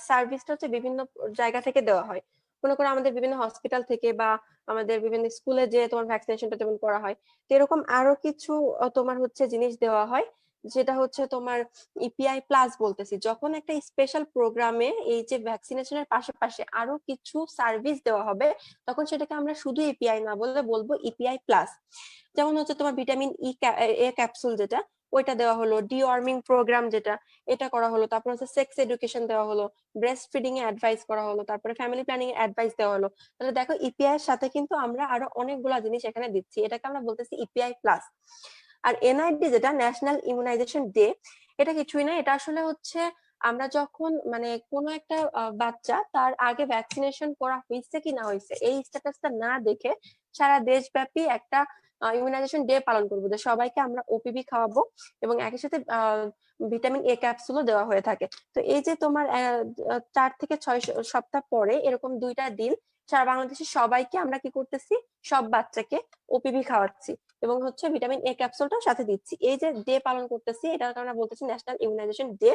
সার্ভিসটা হচ্ছে বিভিন্ন জায়গা থেকে দেওয়া হয়। মনে করো আমাদের বিভিন্ন হসপিটাল থেকে বা আমাদের বিভিন্ন স্কুলে যে তোমার ভ্যাকসিনেশনটা যেমন করা হয়, তো এরকম আরো কিছু তোমার হচ্ছে জিনিস দেওয়া হয়, যেটা হচ্ছে তোমার ইপিআই প্লাস বলতেছি। যখন একটা স্পেশাল প্রোগ্রামে এই যে ভ্যাকসিনেশনের পাশাপাশি আরো কিছু সার্ভিস দেওয়া হবে, তখন সেটাকে আমরা শুধু ইপিআই না বলে বলবো ইপিআই প্লাস। যেমন হচ্ছে তোমার ভিটামিন এ ক্যাপসুল যেটা, ওইটা দেওয়া হলো, ডিওয়ার্মিং প্রোগ্রাম যেটা, এটা করা হলো। তারপর হচ্ছে সেক্স এডুকেশন দেওয়া হলো, ব্রেস্ট ফিডিং এ অ্যাডভাইস করা হলো, তারপরে ফ্যামিলি প্ল্যানিং এ অ্যাডভাইস দেওয়া হলো। তাহলে দেখো ইপিআই এর সাথে কিন্তু আমরা আরো অনেকগুলা জিনিস এখানে দিচ্ছি, এটাকে আমরা বলতেছি ইপিআই প্লাস। আর এনআইডি যেটা ন্যাশনাল ইমিউনাইজেশন ডে, এটা কিছুই না, এটা আসলে হচ্ছে আমরা যখন মানে কোনো একটা বাচ্চা তার আগে ভ্যাকসিনেশন করা হয়েছে কি না হয়েছে এই স্ট্যাটাসটা না দেখে সারা দেশব্যাপী একটা ইমিউনাইজেশন ডে পালন করবো, যে সবাইকে আমরা ওপিভি খাওয়াবো এবং একই সাথে ভিটামিন এ ক্যাপসুলও দেওয়া হয়ে থাকে। তো এই যে তোমার 4 থেকে 6 সপ্তাহ পরে এরকম 2টা দিন সারা বাংলাদেশের সবাইকে আমরা কি করতেছি, সব বাচ্চাকে ওপিভি খাওয়াচ্ছি এবং হচ্ছে ভিটামিন এ ক্যাপসুলটাও সাথে দিচ্ছি। এই যে ডে পালন করতেছি এটার কারণে বলতেছি ন্যাশনাল ইমিউনাইজেশন ডে,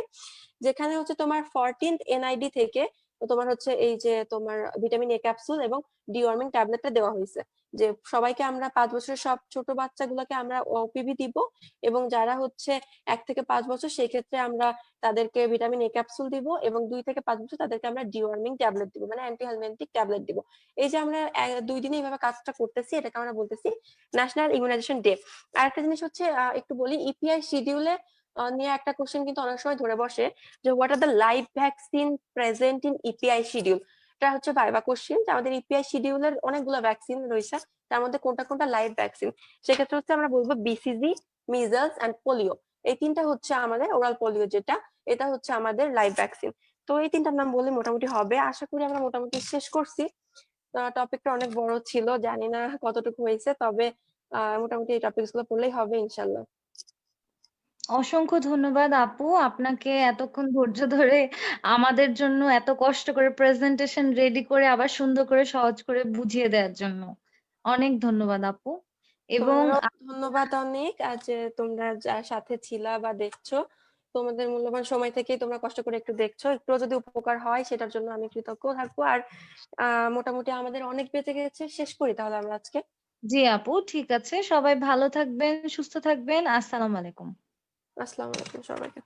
যেখানে হচ্ছে তোমার 14th এনআইডি থেকে তোমার হচ্ছে এই যে তোমার ভিটামিন এ ক্যাপসুল এবং ডিওয়ার্মিং ট্যাবলেটটা দেওয়া হয়েছে, যে সবাইকে আমরা 5 বছরের সব ছোট বাচ্চাগুলোকে আমরা ওপিভি দিব, এবং যারা হচ্ছে 1 থেকে 5 বছর সেই ক্ষেত্রে আমরা তাদেরকে ভিটামিন এ ক্যাপসুল দিব, এবং 2 থেকে 5 বছর তাদেরকে আমরা ডিওয়ার্মিং ট্যাবলেট দিব, মানে অ্যান্টি হেলমিনথিক ট্যাবলেট দিব। এই যে আমরা 2 দিনে এইভাবে কাজটা করতেছি, এটাকে আমরা বলতেছি ন্যাশনাল ইমিউনাইজেশন ডে। আর একটা জিনিস হচ্ছে একটু বলি, ইপিআই শিডিউলে নিয়ে একটা কোশ্চেন কিন্তু অনেক সময় ধরে বসে যে what are the live vaccine present in EPI schedule. এটা হচ্ছে ভাইবা কোশ্চেন যে আমাদের ইপিআই শিডিউলের অনেকগুলো ভ্যাকসিন রয়েছে, তার মধ্যে কোনটা কোনটা লাইভ ভ্যাকসিন। সেক্ষেত্রে হচ্ছে আমরা বলবো বিসিজি, মিজলস এন্ড পোলিও, এই তিনটা হচ্ছে আমাদের ওরাল পোলিও যেটা, এটা হচ্ছে আমাদের লাইভ ভ্যাকসিন। তো এই তিনটার নাম বলে মোটামুটি হবে, আশা করি আমরা মোটামুটি শেষ করছি। টপিকটা অনেক বড় ছিল, জানি না কতটুকু হয়েছে, তবে মোটামুটি এই টপিকস গুলো পড়লেই হবে ইনশাল্লাহ। অসংখ্য ধন্যবাদ আপু, আপনাকে এতক্ষণ ধৈর্য ধরে আমাদের জন্য এত কষ্ট করে প্রেজেন্টেশন রেডি করে আবার সুন্দর করে সহজ করে বুঝিয়ে দেওয়ার জন্য অনেক ধন্যবাদ আপু। এবং তোমারও ধন্যবাদ অনেক, আজ তোমরা যার সাথে ছিলা বা দেখছো, তোমাদের মূল্যবান সময় থেকে তোমরা কষ্ট করে একটু দেখছো, একটু যদি উপকার হয় সেটার জন্য আমি কৃতজ্ঞ থাকবো। আর মোটামুটি আমাদের অনেক বেঁচে গেছে, শেষ করি তাহলে আমরা আজকে। জি আপু, ঠিক আছে, সবাই ভালো থাকবেন, সুস্থ থাকবেন। আসসালামু আলাইকুম। আসসালামু আলাইকুম সবাইকে।